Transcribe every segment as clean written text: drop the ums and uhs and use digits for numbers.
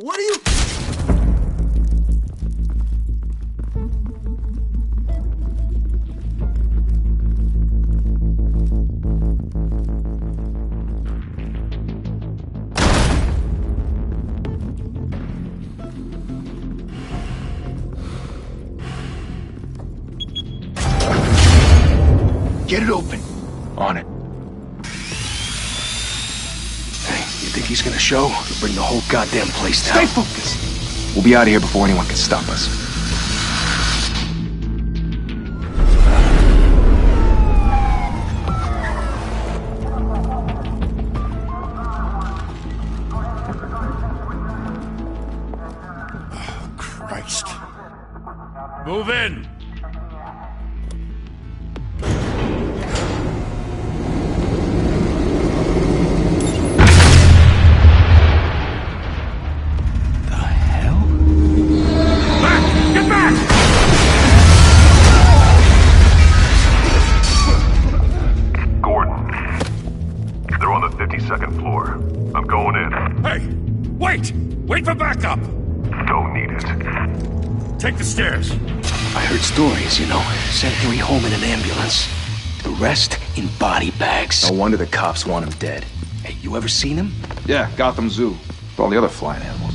What are you... Get it open. On it. Hey, you think he's gonna show? He'll bring the whole goddamn place down. Stay focused. We'll be out of here before anyone can stop us. Oh, Christ. Move in! Wait for backup! Don't need it. Take the stairs. I heard stories, you know. Sent Harry home in an ambulance. The rest in body bags. No wonder the cops want him dead. Hey, you ever seen him? Yeah, Gotham Zoo. With all the other flying animals.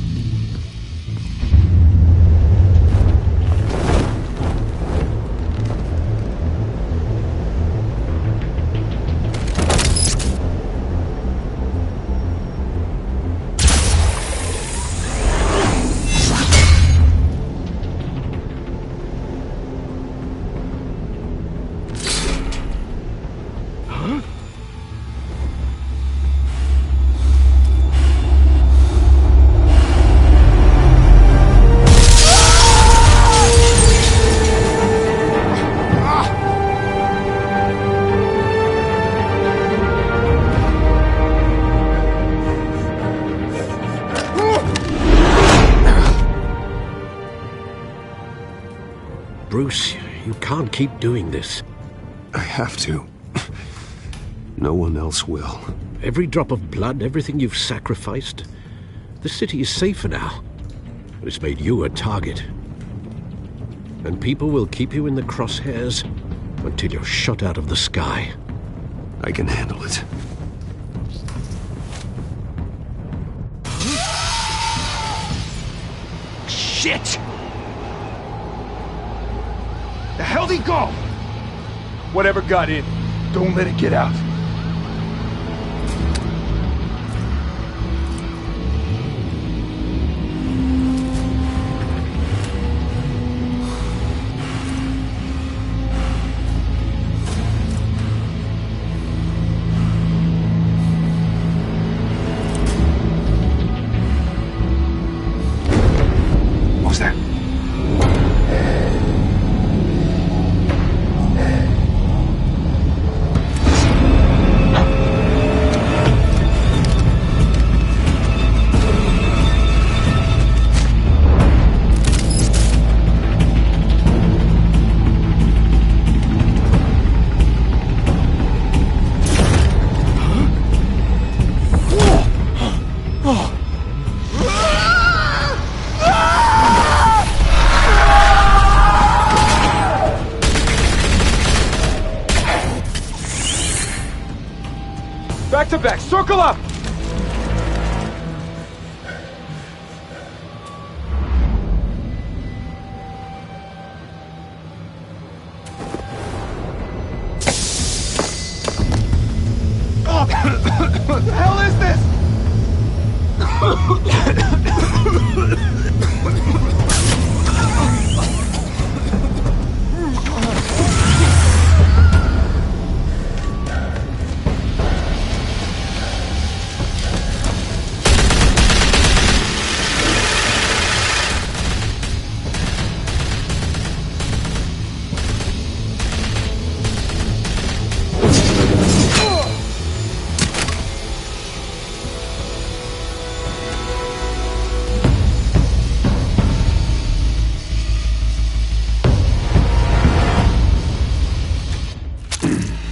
Bruce, you can't keep doing this. I have to. No one else will. Every drop of blood, everything you've sacrificed. The city is safer now. It's made you a target. And people will keep you in the crosshairs until you're shot out of the sky. I can handle it. Shit! The hell'd he go? Whatever got in, Don't let it get out. what was that? Back to back, circle up! What the hell is this?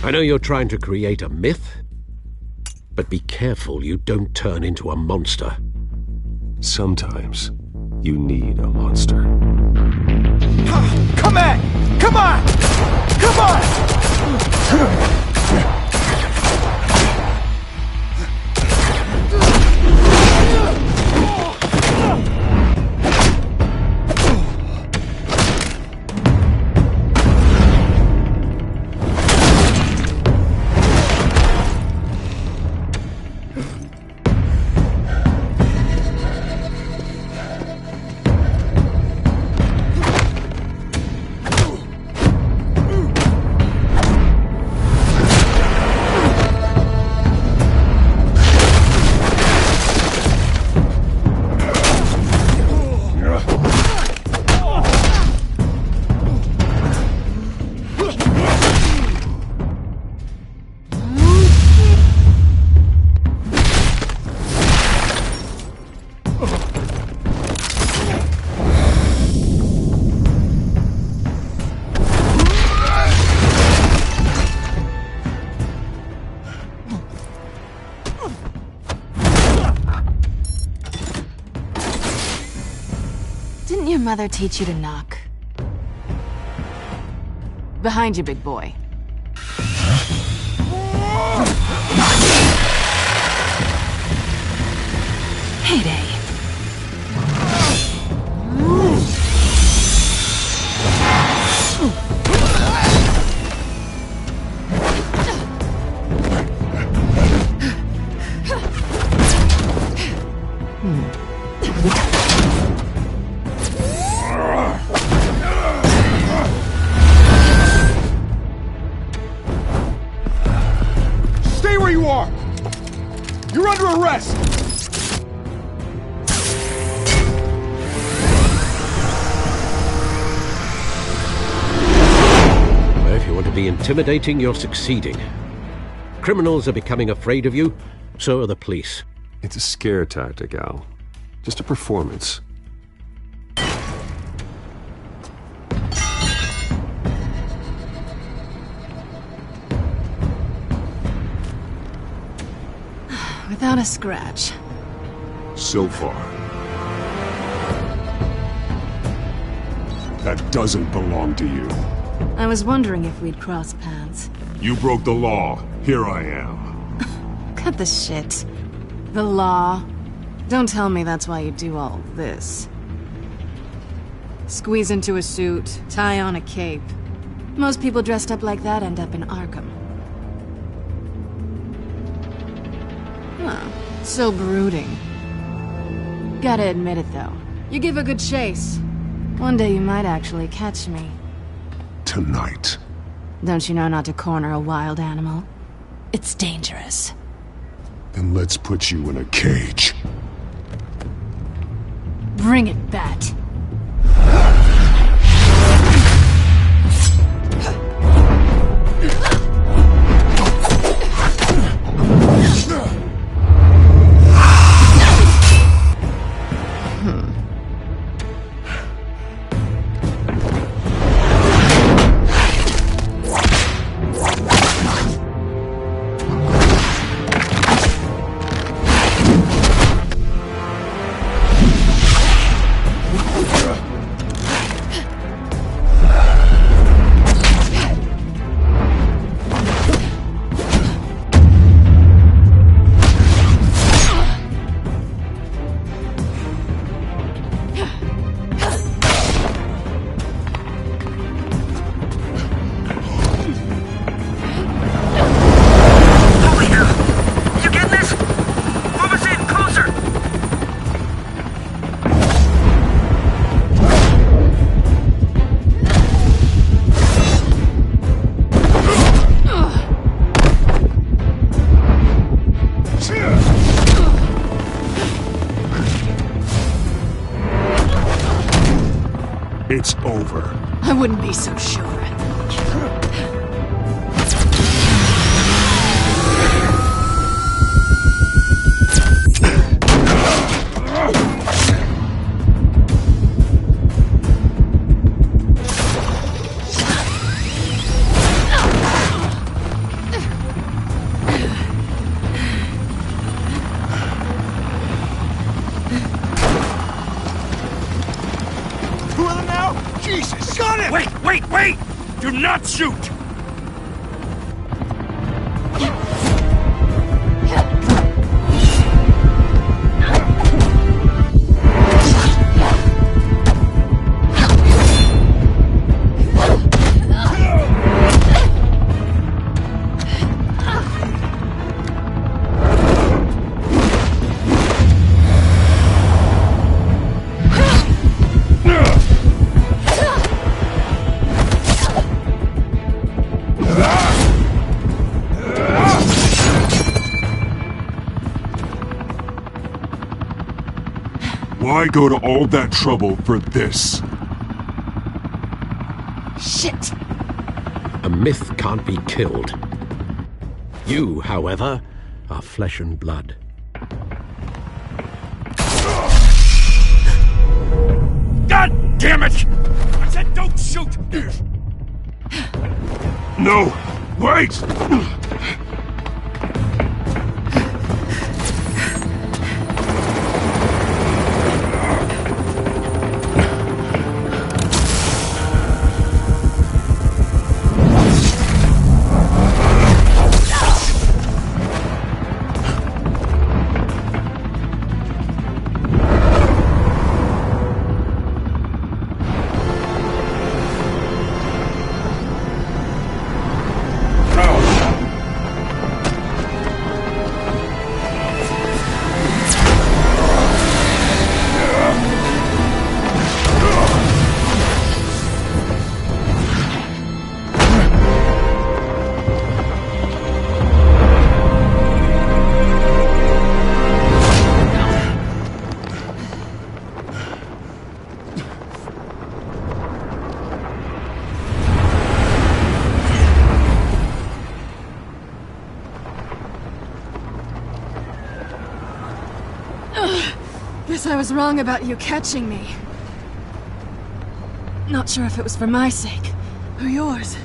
I know you're trying to create a myth, but be careful you don't turn into a monster. Sometimes you need a monster. Come on! Come on! Come on! Didn't your mother teach you to knock? Behind you, big boy. Heyday. Stay where you are! You're under arrest! If you want to be intimidating, you're succeeding. Criminals are becoming afraid of you, so are the police. It's a scare tactic, Al. Just a performance. Without a scratch. So far. That doesn't belong to you. I was wondering if we'd cross paths. You broke the law. Here I am. Cut the shit. The law. Don't tell me that's why you do all this. Squeeze into a suit, tie on a cape. Most people dressed up like that end up in Arkham. Huh. So brooding. Gotta admit it, though. You give a good chase. One day you might actually catch me. Tonight. Don't you know not to corner a wild animal? It's dangerous. Then let's put you in a cage. Bring it, Bat. It's over. I wouldn't be so sure. got him! Wait! Do not shoot! Why go to all that trouble for this? Shit! A myth can't be killed. You, however, are flesh and blood. God damn it! I said don't shoot! No! Wait! Guess I was wrong about you catching me. Not sure if it was for my sake, or yours.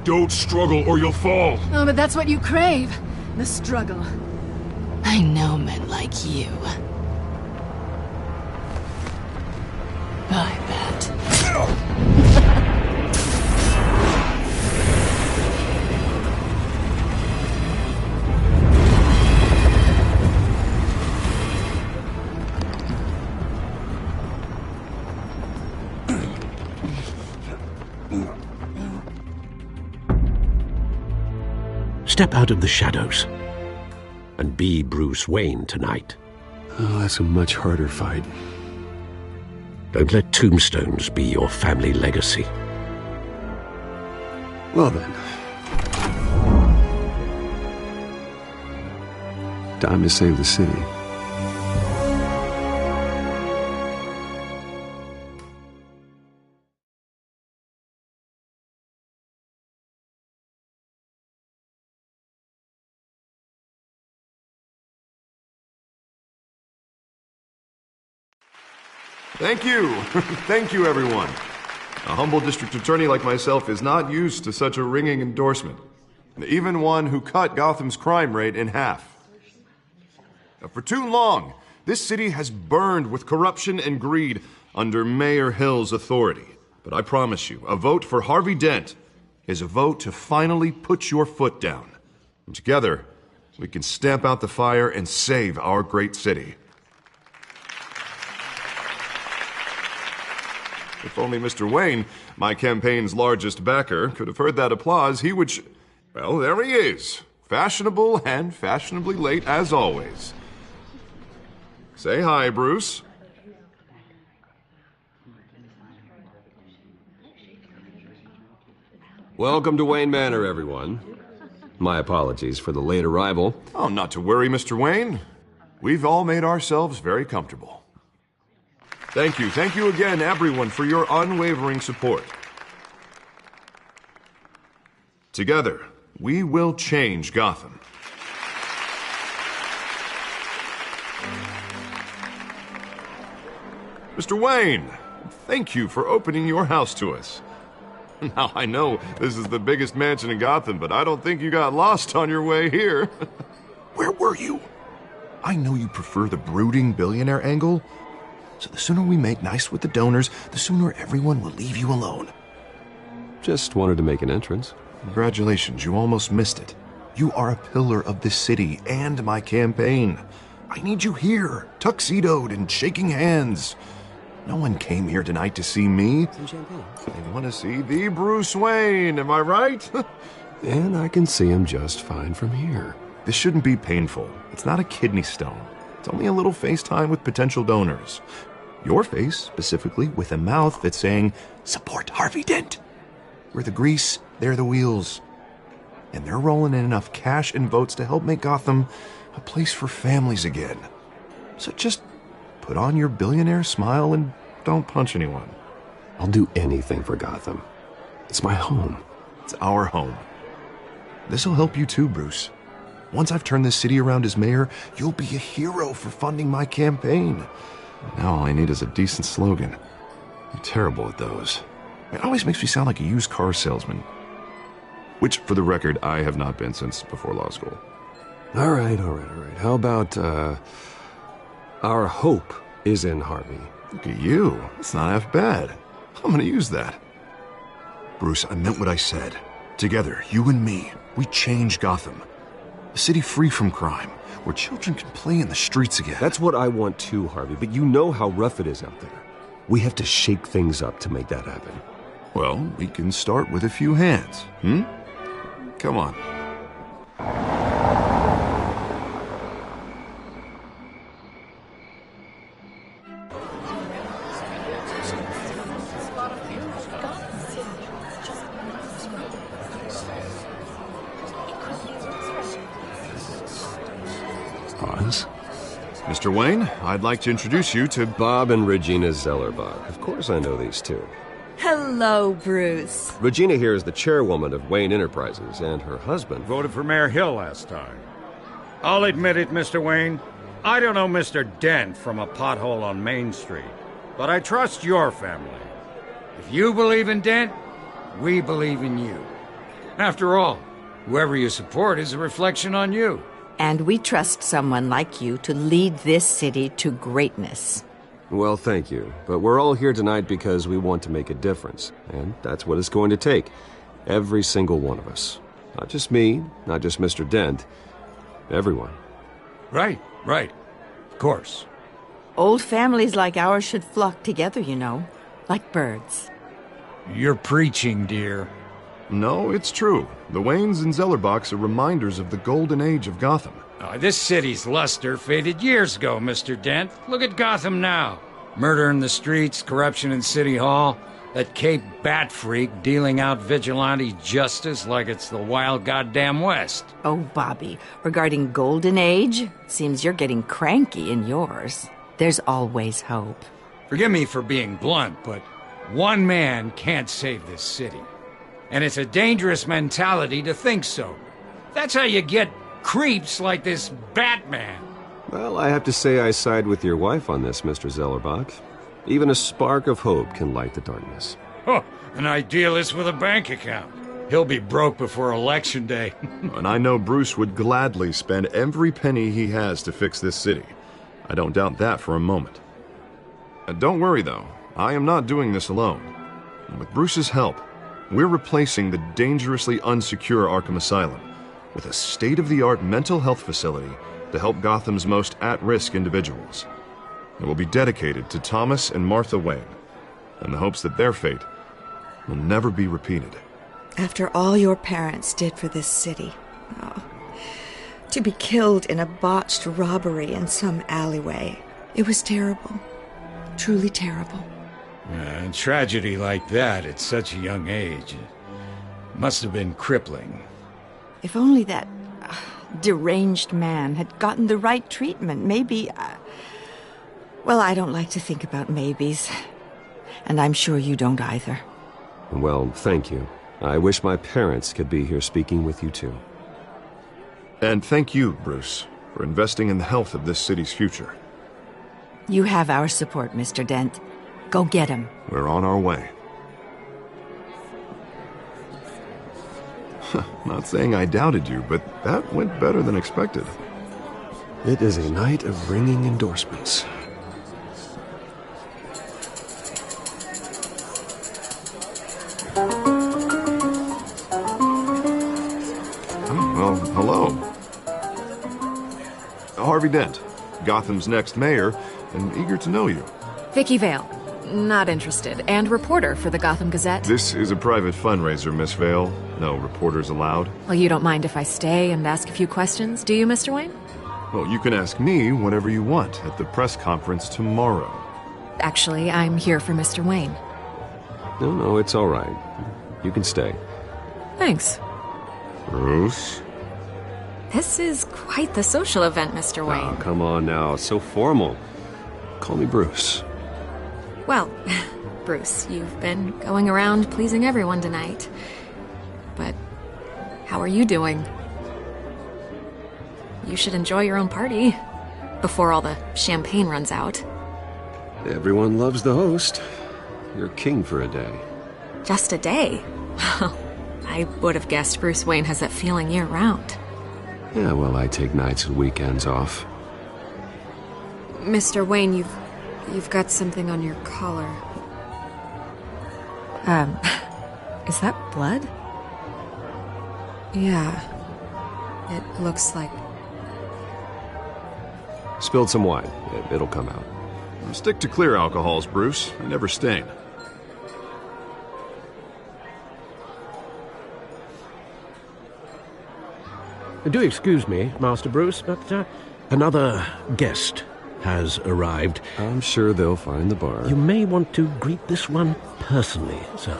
Don't struggle or you'll fall. Oh, but that's what you crave. The struggle. I know men like you. I bet. Step out of the shadows and be Bruce Wayne tonight. Oh, that's a much harder fight. Don't let tombstones be your family legacy. Well then. Time to save the city. Thank you. Thank you, everyone. A humble district attorney like myself is not used to such a ringing endorsement. Even one who cut Gotham's crime rate in half. For too long, this city has burned with corruption and greed under Mayor Hill's authority. But I promise you, a vote for Harvey Dent is a vote to finally put your foot down. And together, we can stamp out the fire and save our great city. If only Mr. Wayne, my campaign's largest backer, could have heard that applause, he would well, there he is. Fashionable and fashionably late as always. Say hi, Bruce. Welcome to Wayne Manor, everyone. My apologies for the late arrival. Oh, not to worry, Mr. Wayne. We've all made ourselves very comfortable. Thank you again, everyone, for your unwavering support. Together, we will change Gotham. Mr. Wayne, thank you for opening your house to us. Now, I know this is the biggest mansion in Gotham, but I don't think you got lost on your way here. Where were you? I know you prefer the brooding billionaire angle, So the sooner we make nice with the donors, the sooner everyone will leave you alone. Just wanted to make an entrance. Congratulations, you almost missed it. You are a pillar of this city and my campaign. I need you here, tuxedoed and shaking hands. No one came here tonight to see me. Some champagne. They want to see the Bruce Wayne, am I right? And I can see him just fine from here. This shouldn't be painful. It's not a kidney stone. It's only a little FaceTime with potential donors. Your face, specifically, with a mouth that's saying, support Harvey Dent. We're the grease, they're the wheels. And they're rolling in enough cash and votes to help make Gotham a place for families again. So just put on your billionaire smile and don't punch anyone. I'll do anything for Gotham. It's my home. It's our home. This'll help you too, Bruce. Once I've turned this city around as mayor, you'll be a hero for funding my campaign. Now all I need is a decent slogan. I'm terrible at those. It always makes me sound like a used car salesman. Which, for the record, I have not been since before law school. All right. How about, our hope is in Harvey? Look at you. It's not half bad. I'm gonna use that. Bruce, I meant what I said. Together, you and me, we change Gotham. A city free from crime, where children can play in the streets again. That's what I want too, Harvey, but you know how rough it is out there. We have to shake things up to make that happen. Well, we can start with a few hands, Come on. Pause. Mr. Wayne, I'd like to introduce you to Bob and Regina Zellerbach. Of course I know these two. Hello, Bruce. Regina here is the chairwoman of Wayne Enterprises, and her husband Voted for Mayor Hill last time. I'll admit it, Mr. Wayne. I don't know Mr. Dent from a pothole on Main Street, but I trust your family. If you believe in Dent, we believe in you. After all, whoever you support is a reflection on you. And we trust someone like you to lead this city to greatness. Well, thank you. But we're all here tonight because we want to make a difference. And that's what it's going to take. Every single one of us. Not just me, not just Mr. Dent. Everyone. Right. Of course. Old families like ours should flock together, you know. Like birds. You're preaching, dear. No, it's true. The Waynes and Zellerbachs are reminders of the golden age of Gotham. This city's luster faded years ago, Mr. Dent. Look at Gotham now. Murder in the streets, corruption in City Hall, that Cape Bat freak dealing out vigilante justice like it's the wild goddamn West. Oh, Bobby, regarding Golden Age, seems you're getting cranky in yours. There's always hope. Forgive me for being blunt, but one man can't save this city. And it's a dangerous mentality to think so. That's how you get creeps like this Batman. Well, I have to say I side with your wife on this, Mr. Zellerbach. Even a spark of hope can light the darkness. Oh, an idealist with a bank account. He'll be broke before Election Day. And I know Bruce would gladly spend every penny he has to fix this city. I don't doubt that for a moment. Don't worry, though. I am not doing this alone. And with Bruce's help, we're replacing the dangerously unsecure Arkham Asylum with a state-of-the-art mental health facility to help Gotham's most at-risk individuals. It will be dedicated to Thomas and Martha Wayne, in the hopes that their fate will never be repeated. After all your parents did for this city, to be killed in a botched robbery in some alleyway, it was terrible. Truly terrible. A tragedy like that at such a young age must have been crippling. If only that deranged man had gotten the right treatment, maybe... well, I don't like to think about maybes. And I'm sure you don't either. Well, thank you. I wish my parents could be here speaking with you too. And thank you, Bruce, for investing in the health of this city's future. You have our support, Mr. Dent. Go get him. We're on our way. Not saying I doubted you, but that went better than expected. It is a night of ringing endorsements. Harvey Dent, Gotham's next mayor, and eager to know you. Vicky Vale. Not interested. And reporter for the Gotham Gazette. This is a private fundraiser, Miss Vale. No reporters allowed. Well, you don't mind if I stay and ask a few questions, do you, Mr. Wayne? Well, you can ask me whatever you want at the press conference tomorrow. Actually, I'm here for Mr. Wayne. No, it's all right. You can stay. Thanks. Bruce? This is quite the social event, Mr. Wayne. Oh, come on now. It's so formal. Call me Bruce. Well, Bruce, you've been going around pleasing everyone tonight. But how are you doing? You should enjoy your own party before all the champagne runs out. Everyone loves the host. You're king for a day. Just a day? I would have guessed Bruce Wayne has that feeling year-round. Yeah, well, I take nights and weekends off. Mr. Wayne, you've got something on your collar. Is that blood? Yeah. It looks like... Spilled some wine. It'll come out. Stick to clear alcohols, Bruce. You never stain. Do excuse me, Master Bruce, but another guest has arrived. I'm sure they'll find the bar. You may want to greet this one personally, sir.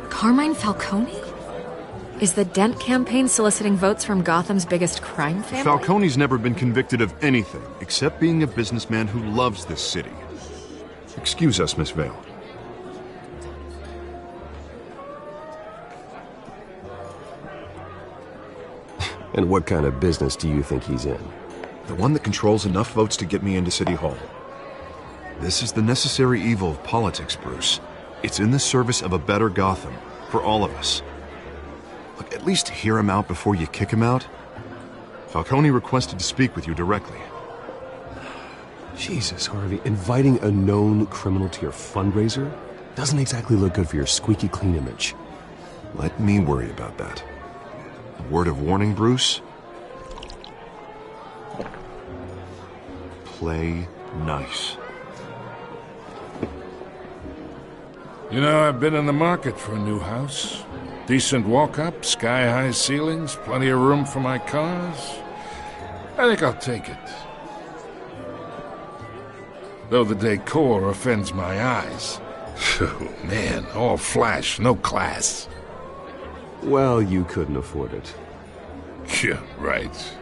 Carmine Falcone? Is the Dent campaign soliciting votes from Gotham's biggest crime family? Falcone's never been convicted of anything, except being a businessman who loves this city. Excuse us, Miss Vale. And what kind of business do you think he's in? The one that controls enough votes to get me into City Hall. This is the necessary evil of politics, Bruce. It's in the service of a better Gotham, for all of us. Look, at least hear him out before you kick him out. Falcone requested to speak with you directly. Jesus, Harvey, inviting a known criminal to your fundraiser doesn't exactly look good for your squeaky clean image. Let me worry about that. A word of warning, Bruce? Play nice. You know, I've been in the market for a new house. Decent walk-up, sky-high ceilings, plenty of room for my cars. I think I'll take it. Though the decor offends my eyes. Oh, man, all flash, no class. Well, you couldn't afford it. Yeah, right.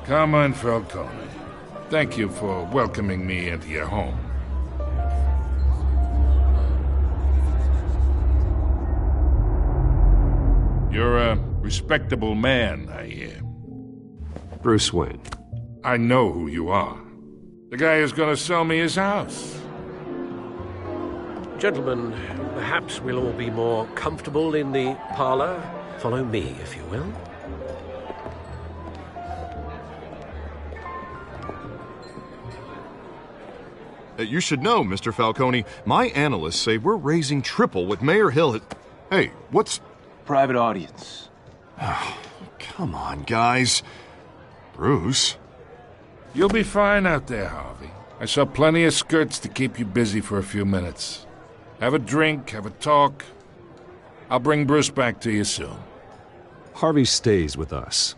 Carmine Falcone, thank you for welcoming me into your home. You're a respectable man, I hear. Bruce Wayne. I know who you are. The guy who's gonna sell me his house. Gentlemen, perhaps we'll all be more comfortable in the parlor. Follow me, if you will. You should know, Mr. Falcone, my analysts say we're raising triple what Mayor Hill... Hey, what's... Private audience. Oh, come on, guys. Bruce? You'll be fine out there, Harvey. I saw plenty of skirts to keep you busy for a few minutes. Have a drink, have a talk. I'll bring Bruce back to you soon. Harvey stays with us.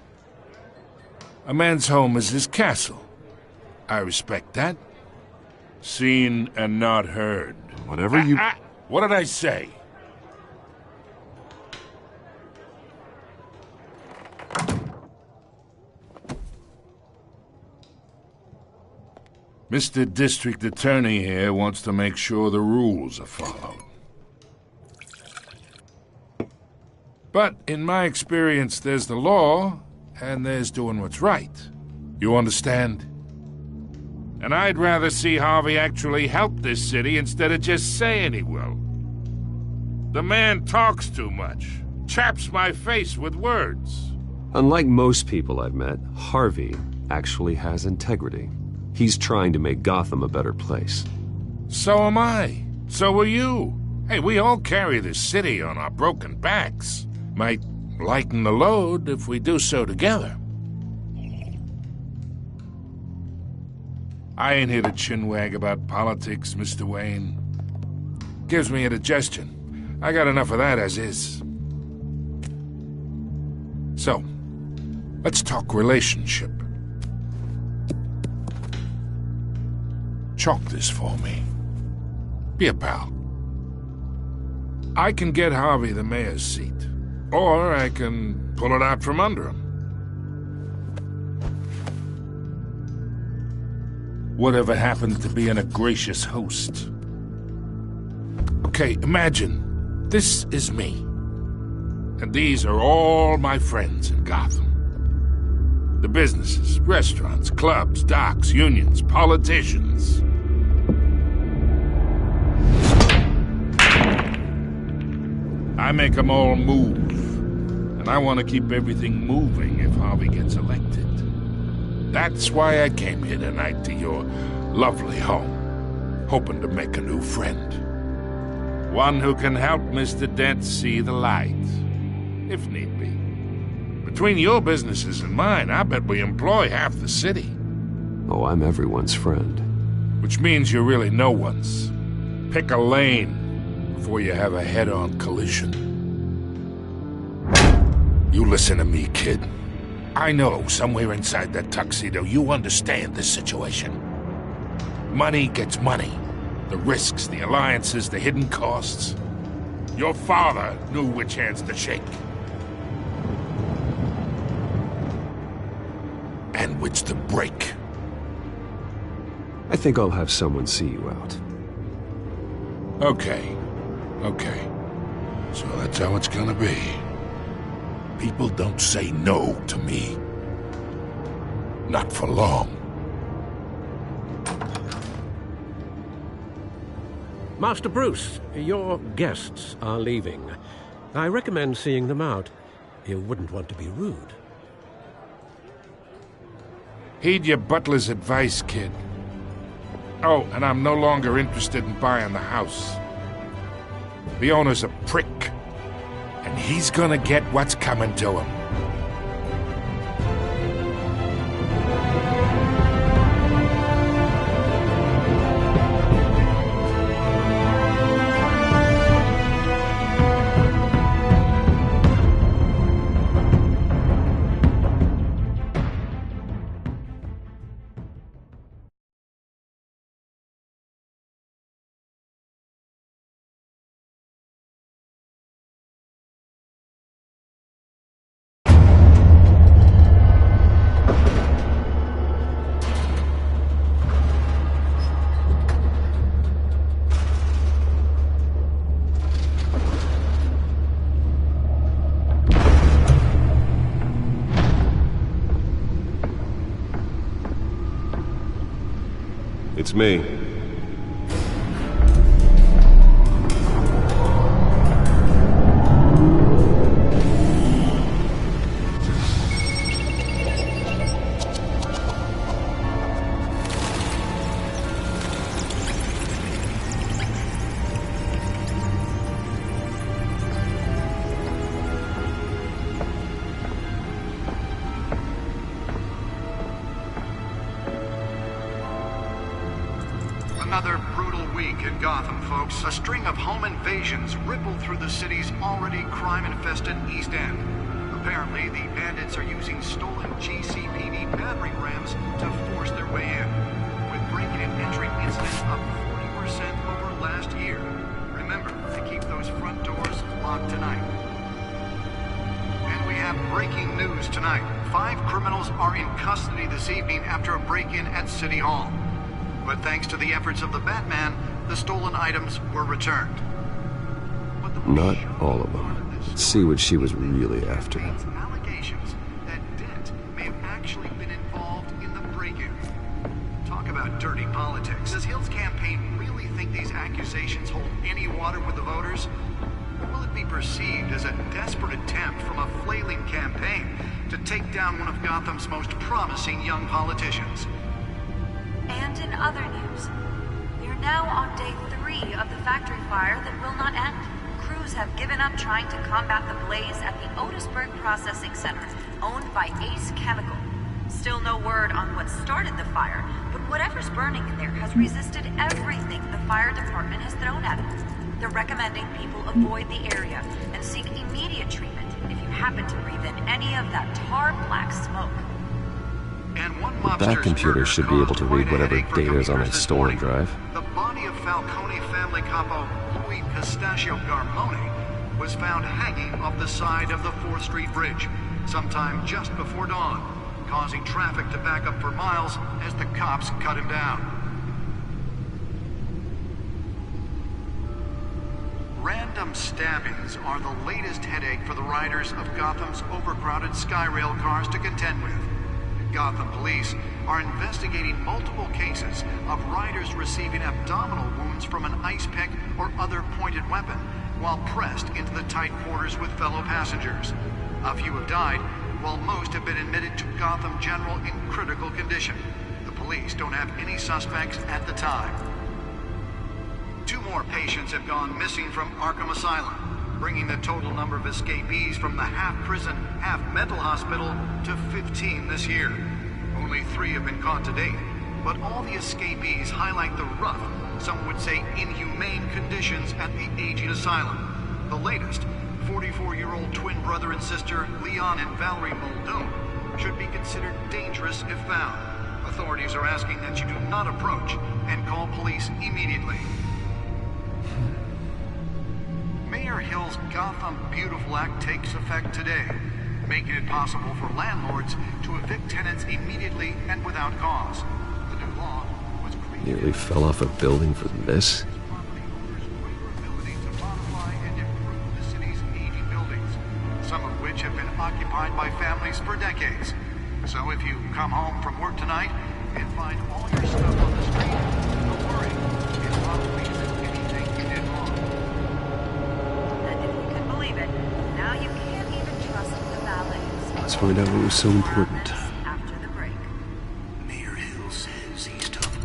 A man's home is his castle. I respect that. Seen and not heard. Whatever you... What did I say? Mr. District Attorney here wants to make sure the rules are followed. But in my experience, there's the law, and there's doing what's right. You understand? And I'd rather see Harvey actually help this city instead of just saying he will. The man talks too much, chaps my face with words. Unlike most people I've met, Harvey actually has integrity. He's trying to make Gotham a better place. So am I. So are you. Hey, we all carry this city on our broken backs. Might lighten the load if we do so together. I ain't here to chinwag about politics, Mr. Wayne. Gives me indigestion. I got enough of that as is. So, let's talk relationship. Chalk this for me. Be a pal. I can get Harvey the mayor's seat, or I can pull it out from under him. Whatever happens to being a gracious host? Okay, imagine this is me, and these are all my friends in Gotham. The businesses, restaurants, clubs, docks, unions, politicians. I make them all move, and I want to keep everything moving if Harvey gets elected. That's why I came here tonight to your lovely home, hoping to make a new friend. One who can help Mr. Dent see the light, if need be. Between your businesses and mine, I bet we employ half the city. Oh, I'm everyone's friend. Which means you're really no one's. Pick a lane before you have a head-on collision. You listen to me, kid. I know somewhere inside that tuxedo you understand this situation. Money gets money. The risks, the alliances, the hidden costs. Your father knew which hands to shake. And which to break. I think I'll have someone see you out. Okay. So that's how it's gonna be. People don't say no to me. Not for long. Master Bruce, your guests are leaving. I recommend seeing them out. You wouldn't want to be rude. Heed your butler's advice, kid. Oh, and I'm no longer interested in buying the house. The owner's a prick, and he's gonna get what's coming to him. It's me. Another brutal week in Gotham, folks. A string of home invasions rippled through the city's already crime-infested East End. Apparently, the bandits are using stolen GCPD battering rams to force their way in, with break-in and entry incidents up 40% over last year. Remember to keep those front doors locked tonight. And we have breaking news tonight. 5 criminals are in custody this evening after a break-in at City Hall. But thanks to the efforts of the Batman, the stolen items were returned. Not all of them. Let's see what she was really after. Allegations that Dent may have actually been involved in the break-in. Talk about dirty politics. Does Hill's campaign really think these accusations hold any water with the voters? Or will it be perceived as a desperate attempt from a flailing campaign to take down one of Gotham's most promising young politicians? And in other news, we are now on day 3 of the factory fire that will not end. Crews crews have given up trying to combat the blaze at the Otisburg Processing Center, owned by Ace Chemical. Still no word on what started the fire, but whatever's burning in there has resisted everything the fire department has thrown at it. They're recommending people avoid the area and seek immediate treatment if you happen to breathe in any of that tar black smoke. That computer should be able to read whatever data is on its stolen drive. The body of Falcone family capo Louis Pistachio Garmone was found hanging off the side of the 4th Street Bridge sometime just before dawn, causing traffic to back up for miles as the cops cut him down. Random stabbings are the latest headache for the riders of Gotham's overcrowded Skyrail cars to contend with. Gotham police are investigating multiple cases of riders receiving abdominal wounds from an ice pick or other pointed weapon while pressed into the tight quarters with fellow passengers. A few have died, while most have been admitted to Gotham General in critical condition. The police don't have any suspects at the time. 2 more patients have gone missing from Arkham Asylum, bringing the total number of escapees from the half-prison, half-mental hospital to 15 this year. Only 3 have been caught to date, but all the escapees highlight the rough, some would say inhumane conditions at the aging asylum. The latest, 44-year-old twin brother and sister Leon and Valerie Muldoon, should be considered dangerous if found. Authorities are asking that you do not approach and call police immediately. Mayor Hill's Gotham Beautiful Act takes effect today, making it possible for landlords to evict tenants immediately and without cause. The new law was created... Nearly fell off a building for this? Some of which have been occupied by families for decades. So if you come home from work tonight and find all your stuff on the street, don't worry. It probably isn't anything you did wrong. And if you can believe it, now you can't even trust the valets. Let's find out what was so important. After the break. Mayor Hill says he's tough.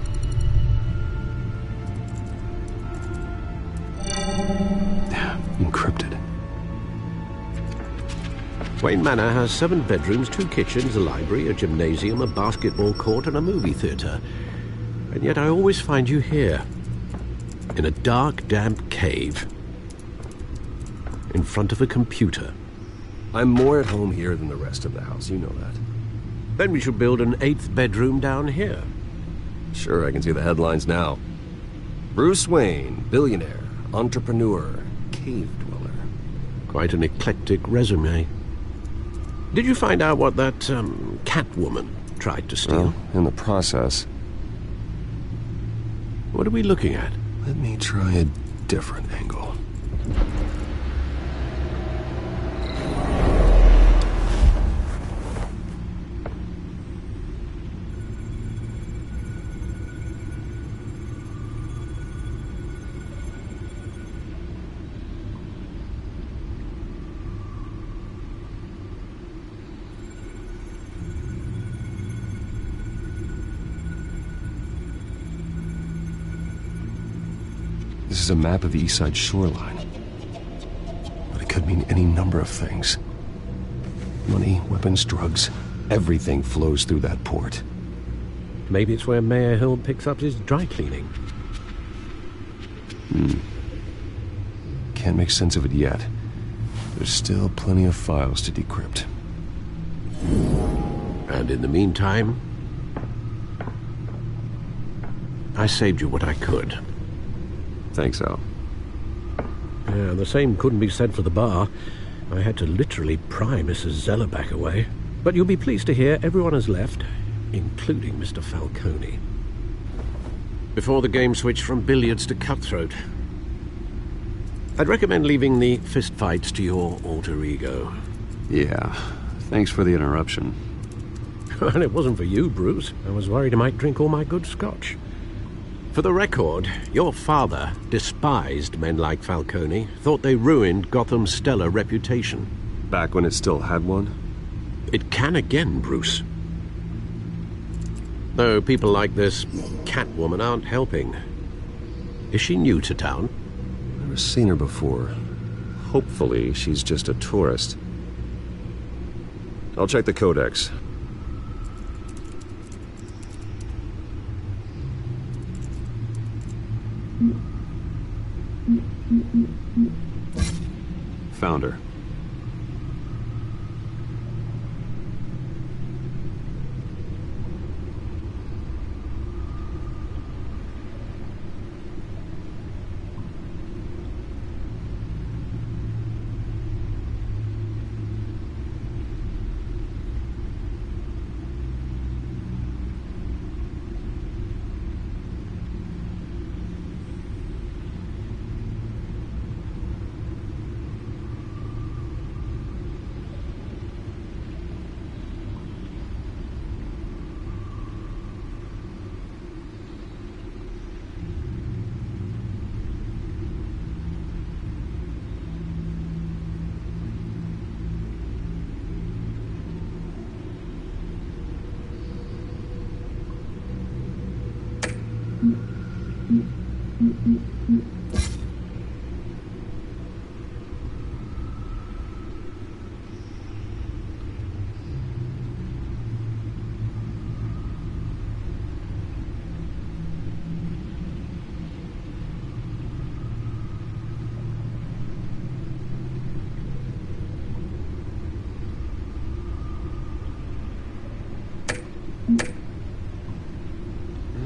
Encrypted. Wayne Manor has 7 bedrooms, 2 kitchens, a library, a gymnasium, a basketball court, and a movie theater. And yet I always find you here, in a dark, damp cave, in front of a computer. I'm more at home here than the rest of the house, you know that. Then we should build an 8th bedroom down here. Sure, I can see the headlines now. Bruce Wayne, billionaire, entrepreneur, cave dweller. Quite an eclectic resume. Did you find out what that, Catwoman tried to steal? Well, in the process. What are we looking at? Let me try a different angle. This is a map of the East Side shoreline. But it could mean any number of things. Money, weapons, drugs, everything flows through that port. Maybe it's where Mayor Hill picks up his dry cleaning. Can't make sense of it yet. There's still plenty of files to decrypt. And in the meantime, I saved you what I could. Thanks, Al. Yeah, the same couldn't be said for the bar. I had to literally pry Mrs. Zeller back away. But you'll be pleased to hear everyone has left, including Mr. Falcone. Before the game switched from billiards to cutthroat. I'd recommend leaving the fistfights to your alter ego. Yeah, thanks for the interruption. And it wasn't for you, Bruce. I was worried I might drink all my good scotch. For the record, your father despised men like Falcone, thought they ruined Gotham's stellar reputation. Back when it still had one? It can again, Bruce. Though people like this Catwoman aren't helping. Is she new to town? Never seen her before. hopefully she's just a tourist. I'll check the codex. Found her.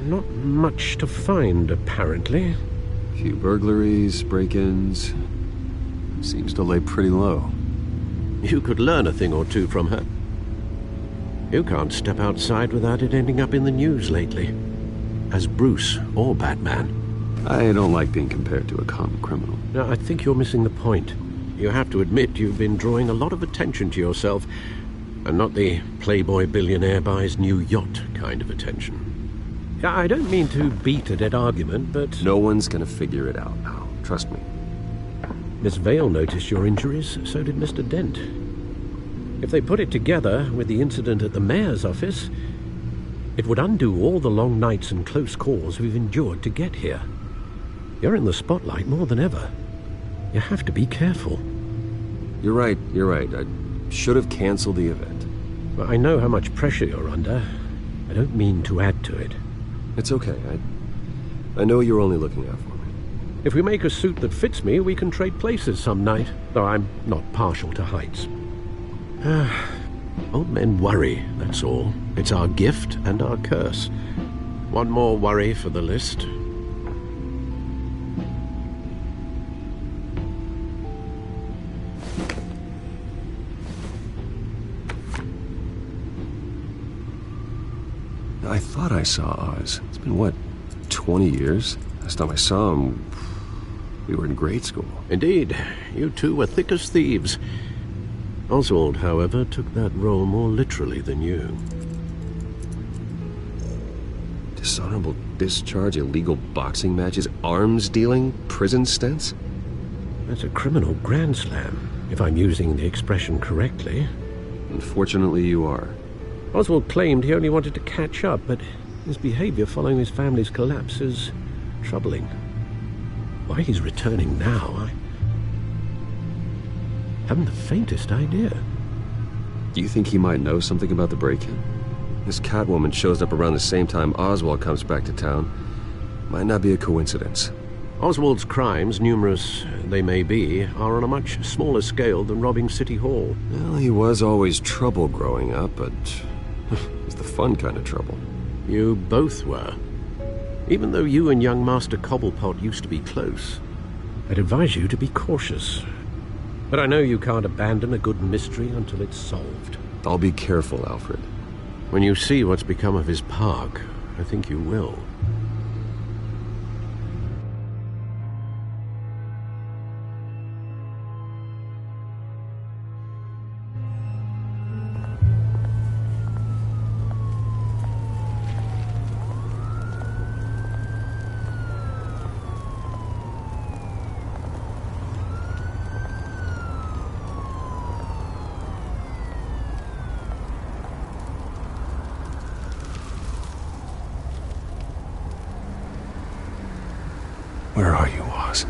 Not much to find, apparently. Few burglaries, break-ins. Seems to lay pretty low. You could learn a thing or two from her. You can't step outside without it ending up in the news lately. As Bruce or Batman. I don't like being compared to a common criminal. No, I think you're missing the point. You have to admit you've been drawing a lot of attention to yourself, and not the playboy billionaire buys new yacht kind of attention. I don't mean to beat a dead argument, but... No one's gonna figure it out now. Trust me. Miss Vale noticed your injuries, so did Mr. Dent. If they put it together with the incident at the mayor's office, it would undo all the long nights and close calls we've endured to get here. You're in the spotlight more than ever. You have to be careful. You're right. I should have canceled the event. Well, I know how much pressure you're under. I don't mean to add to it. It's okay. I know you're only looking out for me. If we make a suit that fits me, we can trade places some night, though I'm not partial to heights. Old men worry, that's all. It's our gift and our curse. One more worry for the list. I thought I saw Oz. It's been, what, 20 years? Last time I saw him, we were in grade school. Indeed. You two were thick as thieves. Oswald, however, took that role more literally than you. Dishonorable discharge, illegal boxing matches, arms dealing, prison stints? That's a criminal grand slam, if I'm using the expression correctly. Unfortunately, you are. Oswald claimed he only wanted to catch up, but his behavior following his family's collapse is troubling. Why he's returning now, I haven't the faintest idea. Do you think he might know something about the break-in? This Catwoman shows up around the same time Oswald comes back to town. Might not be a coincidence. Oswald's crimes, numerous they may be, are on a much smaller scale than robbing City Hall. Well, he was always trouble growing up, but it's the fun kind of trouble. You both were. Even though you and young Master Cobblepot used to be close, I'd advise you to be cautious. But I know you can't abandon a good mystery until it's solved. I'll be careful, Alfred. When you see what's become of his park, I think you will. Where are you, Oz?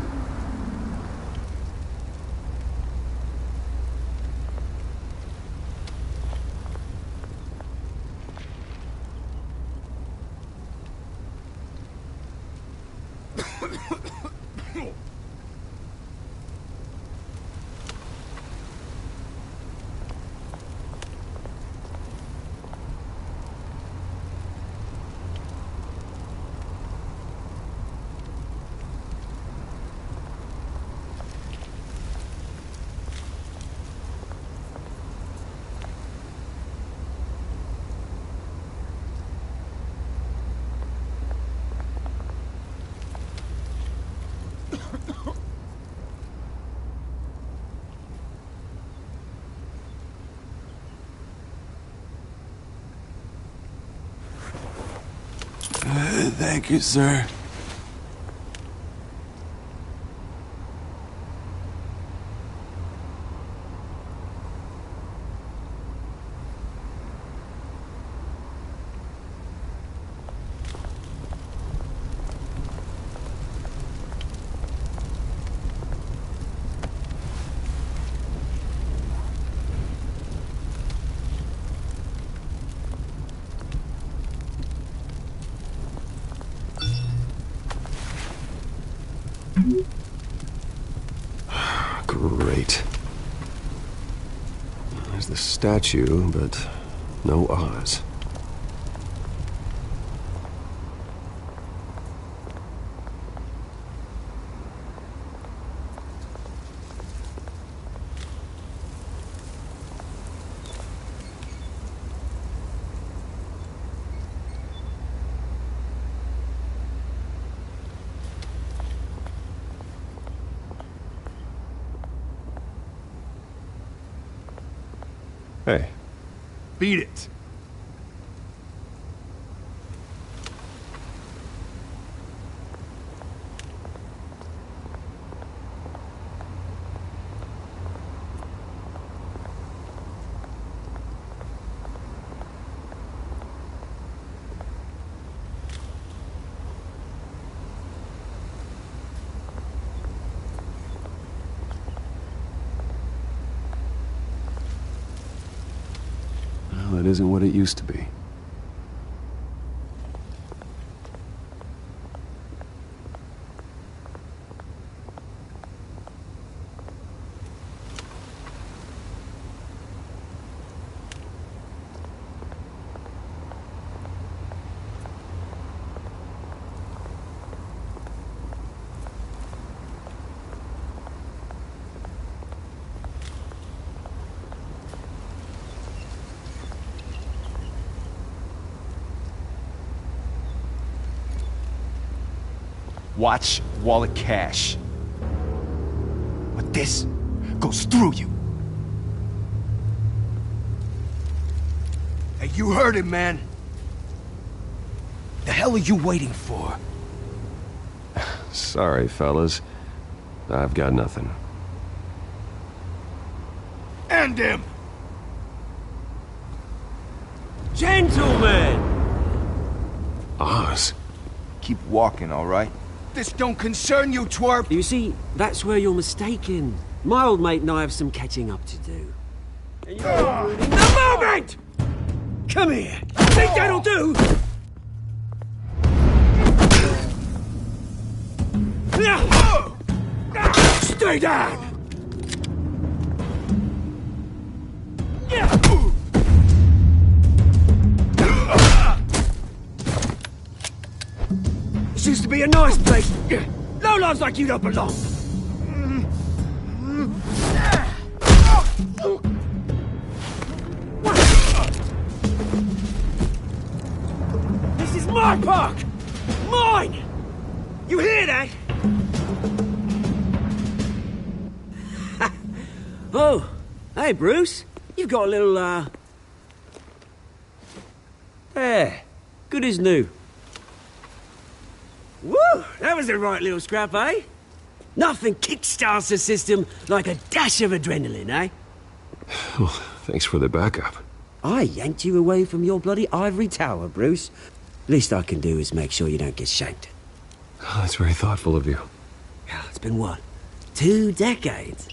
Thank you, sir. Great. There's the statue, but no Oz. Hey. Beat it. That isn't what it used to be. Watch wallet cash. But this goes through you. Hey, you heard it, man. The hell are you waiting for? Sorry, fellas. I've got nothing. End him! Gentlemen! Oz. Keep walking, all right? This don't concern you, twerp! You see, that's where you're mistaken. My old mate and I have some catching up to do. And you're ruining the moment! Come here! Think that'll do? Stay down! This used to be a nice place. Lowlifes like you don't belong. This is my park! Mine! You hear that? Oh, hey, Bruce. You've got a little, There. Good as new. Woo! That was a right little scrap, eh? Nothing kickstarts the system like a dash of adrenaline, eh? Well, thanks for the backup. I yanked you away from your bloody ivory tower, Bruce. Least I can do is make sure you don't get shanked. Oh, that's very thoughtful of you. Yeah, it's been what? 2 decades?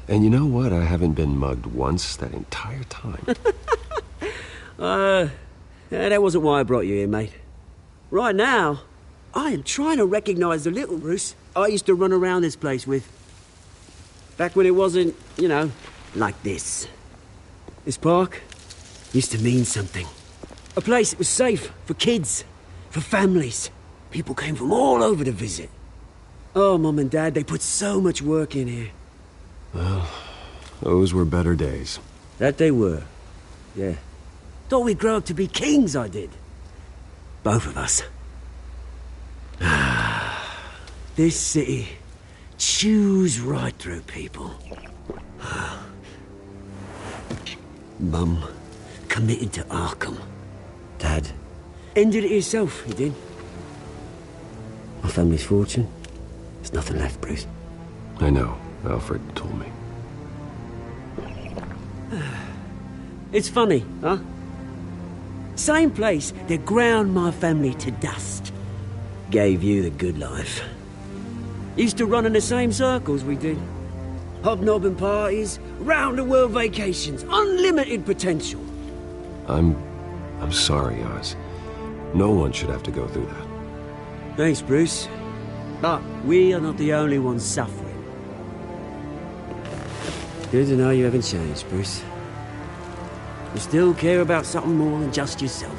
And you know what? I haven't been mugged once that entire time. That wasn't why I brought you here, mate. Right now, I am trying to recognize the little Bruce I used to run around this place with. Back when it wasn't, you know, like this. This park used to mean something. A place that was safe for kids, for families. People came from all over to visit. Oh, Mum and Dad, they put so much work in here. Well, those were better days. That they were. Yeah. Thought we'd grow up to be kings, I did. Both of us. This city chews right through people. Mum committed to Arkham. Dad ended it himself, he did. My family's fortune. There's nothing left, Bruce. I know. Alfred told me. It's funny, huh? Same place that ground my family to dust. Gave you the good life. Used to run in the same circles we did. Hobnobbing parties, round-the-world vacations, unlimited potential. I'm sorry, Oz. No one should have to go through that. Thanks, Bruce. But we are not the only ones suffering. Good to know you haven't changed, Bruce. You still care about something more than just yourself.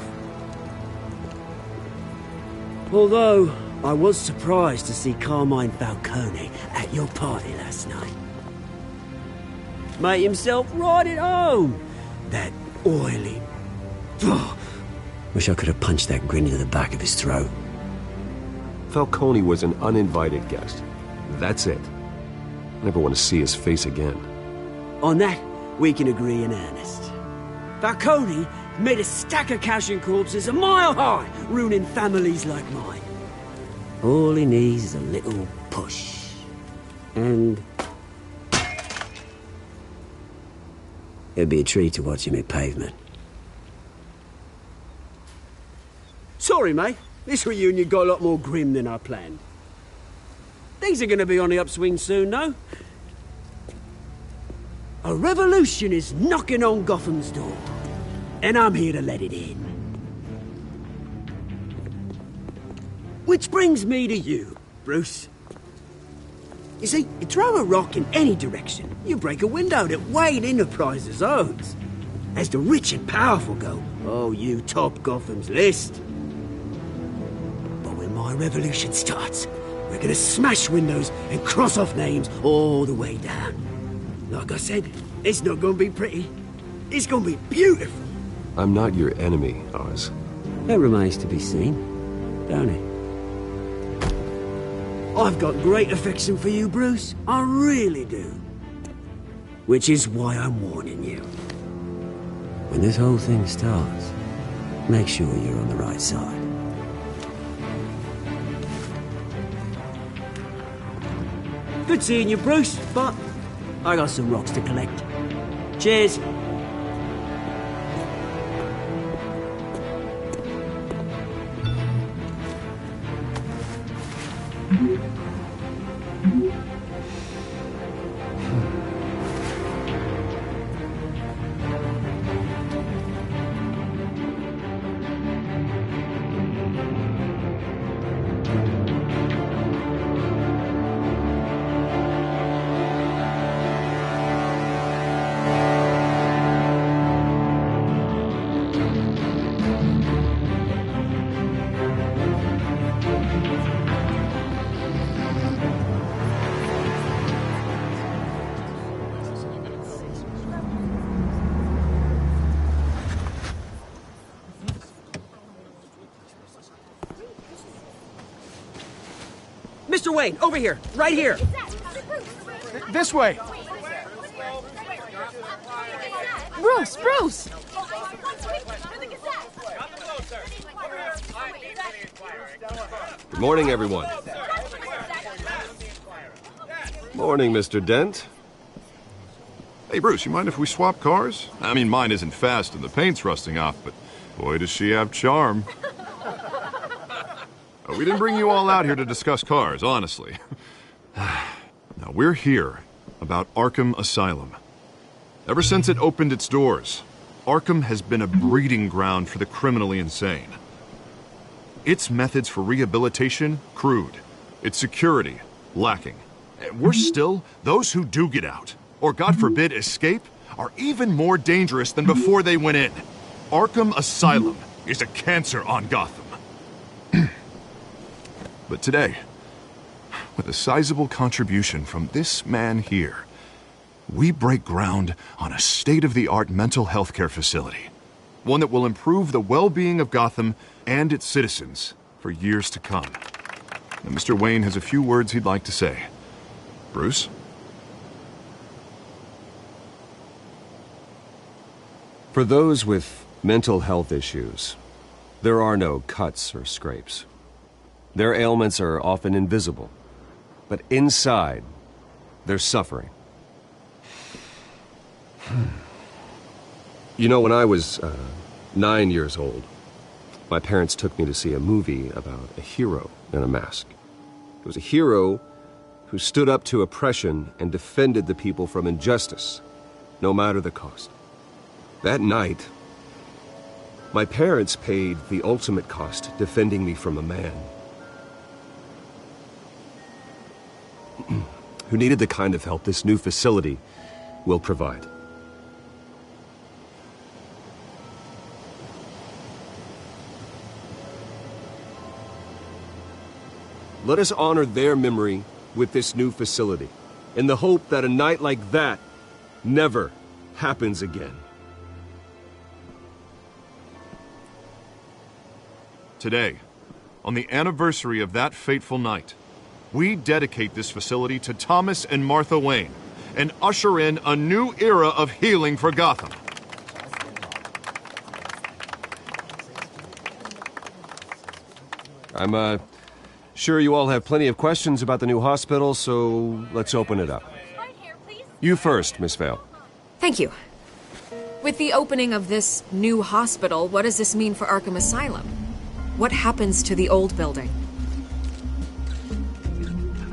Although, I was surprised to see Carmine Falcone at your party last night. Made himself right at home. That oily... Oh, wish I could have punched that grin into the back of his throat. Falcone was an uninvited guest. That's it. Never want to see his face again. On that, we can agree in earnest. Falcone made a stack of cash and corpses a mile high, ruining families like mine. All he needs is a little push. And... it'd be a treat to watch him hit pavement. Sorry, mate. This reunion got a lot more grim than I planned. Things are gonna be on the upswing soon, though. A revolution is knocking on Gotham's door. And I'm here to let it in. Which brings me to you, Bruce. You see, you throw a rock in any direction, you break a window that Wayne Enterprises owns. As the rich and powerful go, oh, you top Gotham's list. But when my revolution starts, we're gonna smash windows and cross off names all the way down. Like I said, it's not gonna be pretty. It's gonna be beautiful. I'm not your enemy, Oz. That remains to be seen, don't it? I've got great affection for you, Bruce. I really do. Which is why I'm warning you. When this whole thing starts, make sure you're on the right side. Good seeing you, Bruce, but I got some rocks to collect. Cheers. Mr. Wayne, over here, right here. This way. Bruce, Bruce! Good morning, everyone. Morning, Mr. Dent. Hey, Bruce, you mind if we swap cars? I mean, mine isn't fast and the paint's rusting off, but boy, does she have charm. We didn't bring you all out here to discuss cars, honestly. Now, we're here about Arkham Asylum. Ever since it opened its doors, Arkham has been a breeding ground for the criminally insane. Its methods for rehabilitation, crude. Its security, lacking. And worse still, those who do get out, or God forbid escape, are even more dangerous than before they went in. Arkham Asylum is a cancer on Gotham. But today, with a sizable contribution from this man here, we break ground on a state-of-the-art mental health care facility. One that will improve the well-being of Gotham and its citizens for years to come. And Mr. Wayne has a few words he'd like to say. Bruce? For those with mental health issues, there are no cuts or scrapes. Their ailments are often invisible, but inside, they're suffering. You know, when I was 9 years old, my parents took me to see a movie about a hero in a mask. It was a hero who stood up to oppression and defended the people from injustice, no matter the cost. That night, my parents paid the ultimate cost defending me from a man who needed the kind of help this new facility will provide. Let us honor their memory with this new facility, in the hope that a night like that never happens again. Today, on the anniversary of that fateful night, we dedicate this facility to Thomas and Martha Wayne and usher in a new era of healing for Gotham. I'm sure you all have plenty of questions about the new hospital, so let's open it up. You first, Miss Vale. Thank you. With the opening of this new hospital, what does this mean for Arkham Asylum? What happens to the old building?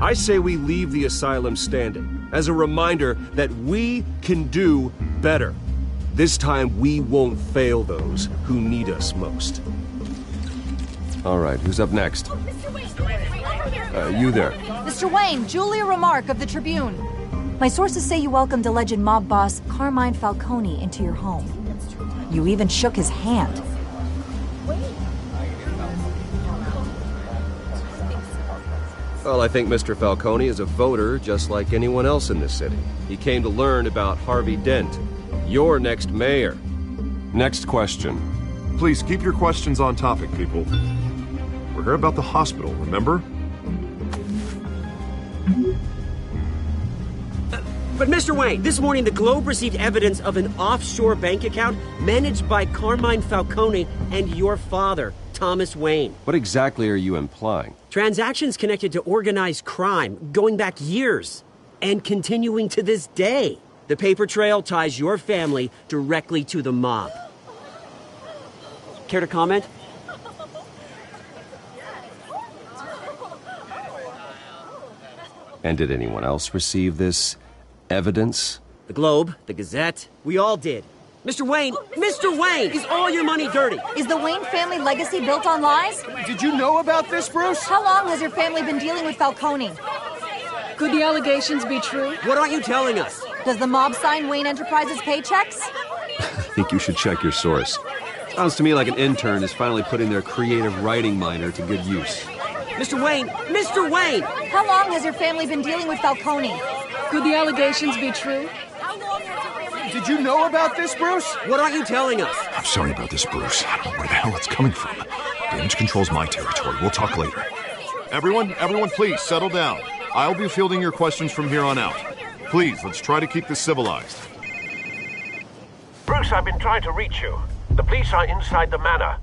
I say we leave the asylum standing, as a reminder that we can do better. This time we won't fail those who need us most. All right, who's up next? You there. Mr. Wayne, Julia Remark of the Tribune. My sources say you welcomed alleged mob boss Carmine Falcone into your home. You even shook his hand. Well, I think Mr. Falcone is a voter just like anyone else in this city. He came to learn about Harvey Dent, your next mayor. Next question. Please keep your questions on topic, people. We're here about the hospital, remember? But Mr. Wayne, this morning the Globe received evidence of an offshore bank account managed by Carmine Falcone and your father, Thomas Wayne. What exactly are you implying? Transactions connected to organized crime going back years and continuing to this day. The paper trail ties your family directly to the mob. Care to comment? And did anyone else receive this evidence? The Globe, the Gazette, we all did. Mr. Wayne, is all your money dirty? Is the Wayne family legacy built on lies? Did you know about this, Bruce? How long has your family been dealing with Falcone? Could the allegations be true? What aren't you telling us? Does the mob sign Wayne Enterprises paychecks? I think you should check your source. Sounds to me like an intern is finally putting their creative writing minor to good use. Mr. Wayne! How long has your family been dealing with Falcone? Could the allegations be true? Did you know about this, Bruce? What aren't you telling us? I'm sorry about this, Bruce. I don't know where the hell it's coming from. Damage control's my territory. We'll talk later. Everyone, please settle down. I'll be fielding your questions from here on out. Please, let's try to keep this civilized. Bruce, I've been trying to reach you. The police are inside the manor.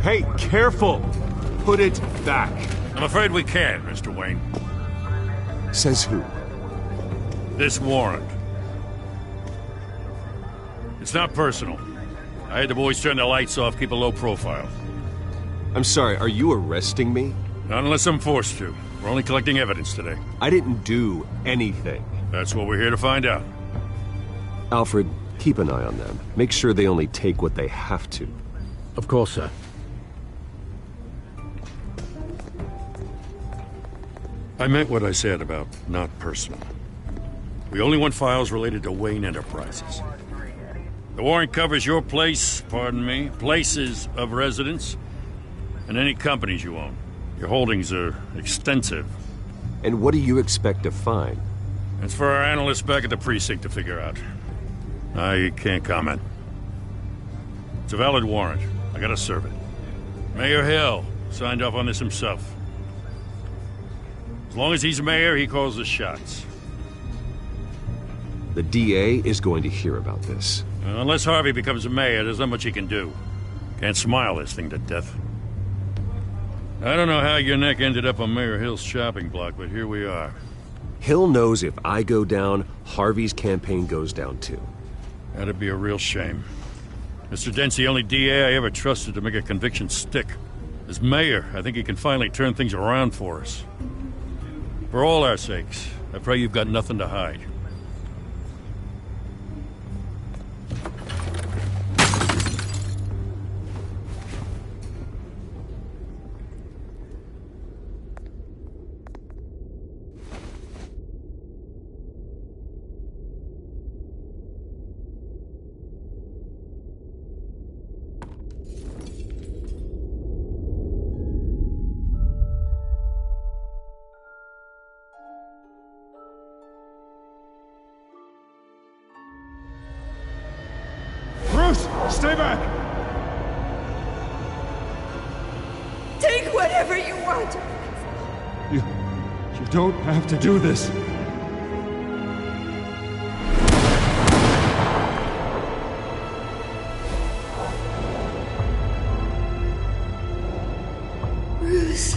Hey, careful! Put it back. I'm afraid we can't, Mr. Wayne. Says who? This warrant. It's not personal. I had the boys turn the lights off, keep a low profile. I'm sorry, are you arresting me? Not unless I'm forced to. We're only collecting evidence today. I didn't do anything. That's what we're here to find out. Alfred, keep an eye on them. Make sure they only take what they have to. Of course, sir. I meant what I said about not personal. We only want files related to Wayne Enterprises. The warrant covers your place, pardon me, places of residence, and any companies you own. Your holdings are extensive. And what do you expect to find? It's for our analysts back at the precinct to figure out. I can't comment. It's a valid warrant. I gotta serve it. Mayor Hill signed off on this himself. As long as he's mayor, he calls the shots. The DA is going to hear about this. Unless Harvey becomes a mayor, there's not much he can do. Can't smile this thing to death. I don't know how your neck ended up on Mayor Hill's shopping block, but here we are. Hill knows if I go down, Harvey's campaign goes down too. That'd be a real shame. Mr. Dent's the only DA I ever trusted to make a conviction stick. As mayor, I think he can finally turn things around for us. For all our sakes, I pray you've got nothing to hide. Stay back! Take whatever you want! You don't have to do this. Bruce.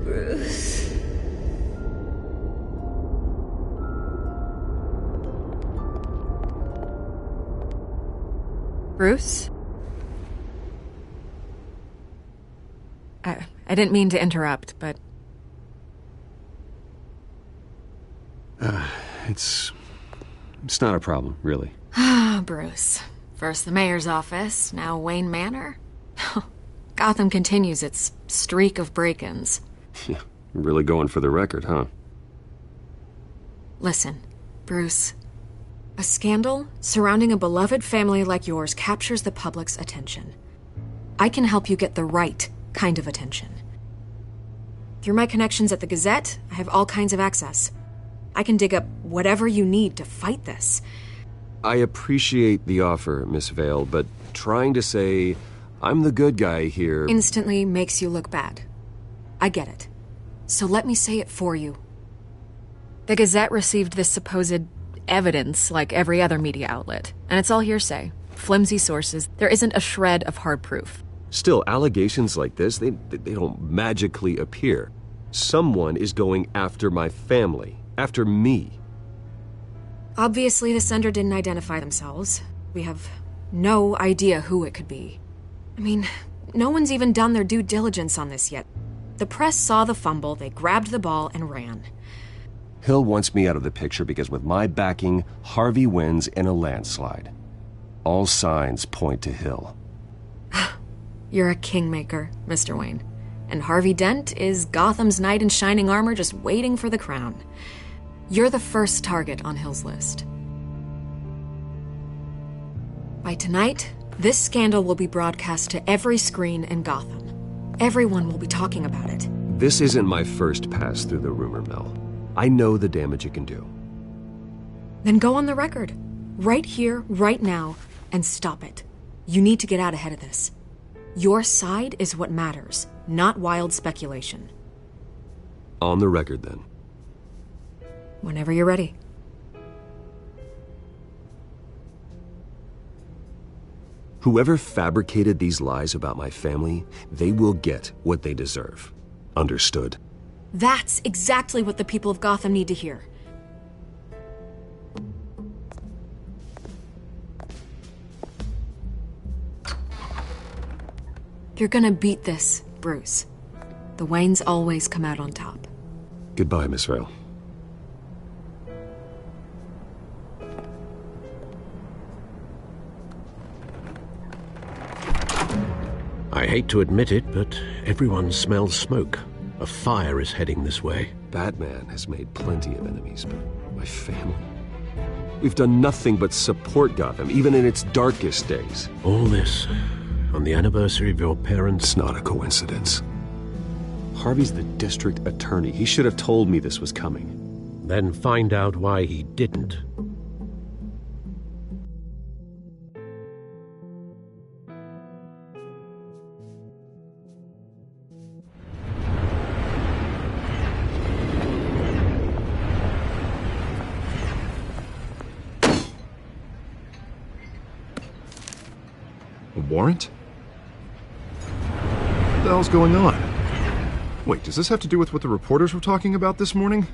Bruce. Bruce? I didn't mean to interrupt, but... It's not a problem, really. Ah, Bruce. First the mayor's office, now Wayne Manor. Gotham continues its streak of break-ins. Yeah, really going for the record, huh? Listen, Bruce. A scandal surrounding a beloved family like yours captures the public's attention. I can help you get the right kind of attention. Through my connections at the Gazette, I have all kinds of access. I can dig up whatever you need to fight this. I appreciate the offer, Miss Vale, but trying to say I'm the good guy here... instantly makes you look bad. I get it. So let me say it for you. The Gazette received this supposed evidence like every other media outlet, and it's all hearsay. Flimsy sources. There isn't a shred of hard proof. Still, allegations like this, they don't magically appear. Someone is going after my family, after me. Obviously, the sender didn't identify themselves. We have no idea who it could be. I mean, no one's even done their due diligence on this yet. The press saw the fumble, they grabbed the ball and ran. Hill wants me out of the picture because with my backing, Harvey wins in a landslide. All signs point to Hill. You're a kingmaker, Mr. Wayne. And Harvey Dent is Gotham's knight in shining armor just waiting for the crown. You're the first target on Hill's list. By tonight, this scandal will be broadcast to every screen in Gotham. Everyone will be talking about it. This isn't my first pass through the rumor mill. I know the damage it can do. Then go on the record. Right here, right now, and stop it. You need to get out ahead of this. Your side is what matters, not wild speculation. On the record, then. Whenever you're ready. Whoever fabricated these lies about my family, they will get what they deserve. Understood? That's exactly what the people of Gotham need to hear. You're gonna beat this, Bruce. The Waynes always come out on top. Goodbye, Miss Vale. I hate to admit it, but everyone smells smoke. A fire is heading this way. Batman has made plenty of enemies, but my family... We've done nothing but support Gotham, even in its darkest days. All this on the anniversary of your parents'... It's not a coincidence. Harvey's the district attorney. He should have told me this was coming. Then find out why he didn't. A warrant? What the hell's going on? Wait, does this have to do with what the reporters were talking about this morning?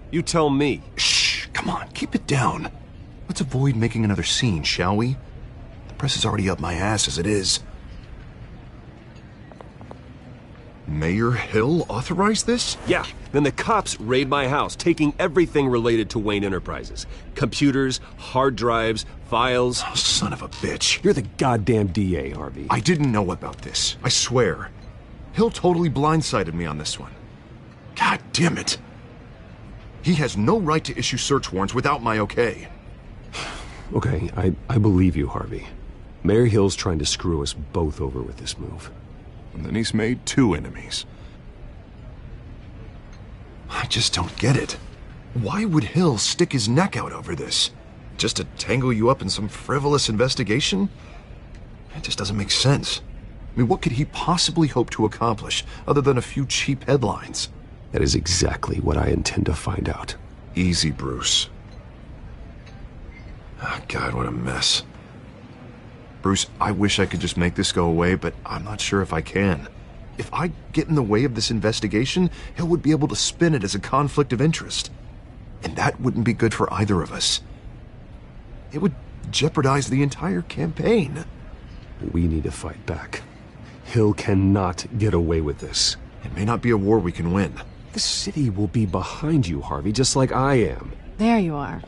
You tell me. Shh, come on, keep it down. Let's avoid making another scene, shall we? The press is already up my ass as it is. Mayor Hill authorized this? Yeah, then the cops raid my house, taking everything related to Wayne Enterprises. Computers, hard drives, files. Oh, son of a bitch. You're the goddamn DA, Harvey. I didn't know about this, I swear. Hill totally blindsided me on this one. God damn it. He has no right to issue search warrants without my okay. Okay, I believe you, Harvey. Mayor Hill's trying to screw us both over with this move. And then he's made 2 enemies. I just don't get it. Why would Hill stick his neck out over this? Just to tangle you up in some frivolous investigation? It just doesn't make sense. I mean, what could he possibly hope to accomplish other than a few cheap headlines? That is exactly what I intend to find out. Easy, Bruce. Oh, God, what a mess. Bruce, I wish I could just make this go away, but I'm not sure if I can. If I get in the way of this investigation, Hill would be able to spin it as a conflict of interest. And that wouldn't be good for either of us. It would jeopardize the entire campaign. We need to fight back. Hill cannot get away with this. It may not be a war we can win. The city will be behind you, Harvey, just like I am. There you are.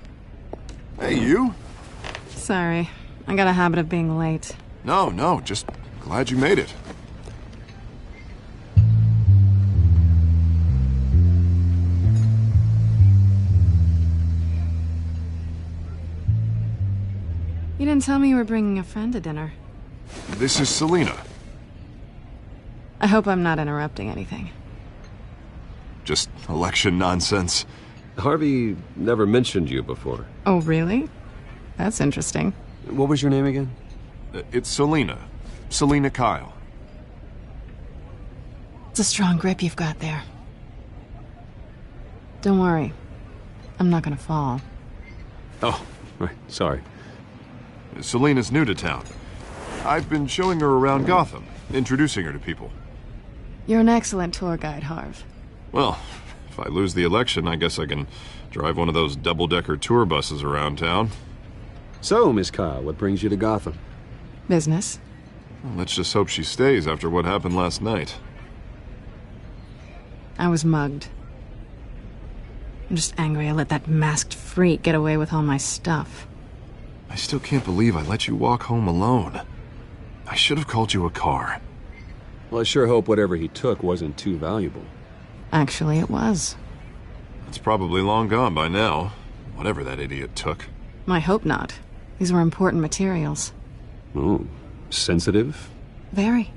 Hey, you? Sorry. I got a habit of being late. No, just glad you made it. You didn't tell me you were bringing a friend to dinner. This is Selina. I hope I'm not interrupting anything. Just election nonsense. Harvey never mentioned you before. Oh, really? That's interesting. What was your name again? It's Selina. Selina Kyle. It's a strong grip you've got there. Don't worry. I'm not gonna fall. Oh, right. Sorry. Selina's new to town. I've been showing her around Gotham, introducing her to people. You're an excellent tour guide, Harv. Well, if I lose the election, I guess I can drive one of those double-decker tour buses around town. So, Miss Kyle, what brings you to Gotham? Business. Well, let's just hope she stays after what happened last night. I was mugged. I'm just angry I let that masked freak get away with all my stuff. I still can't believe I let you walk home alone. I should have called you a car. Well, I sure hope whatever he took wasn't too valuable. Actually, it was. It's probably long gone by now, whatever that idiot took. I hope not. These were important materials. Ooh, sensitive? Very.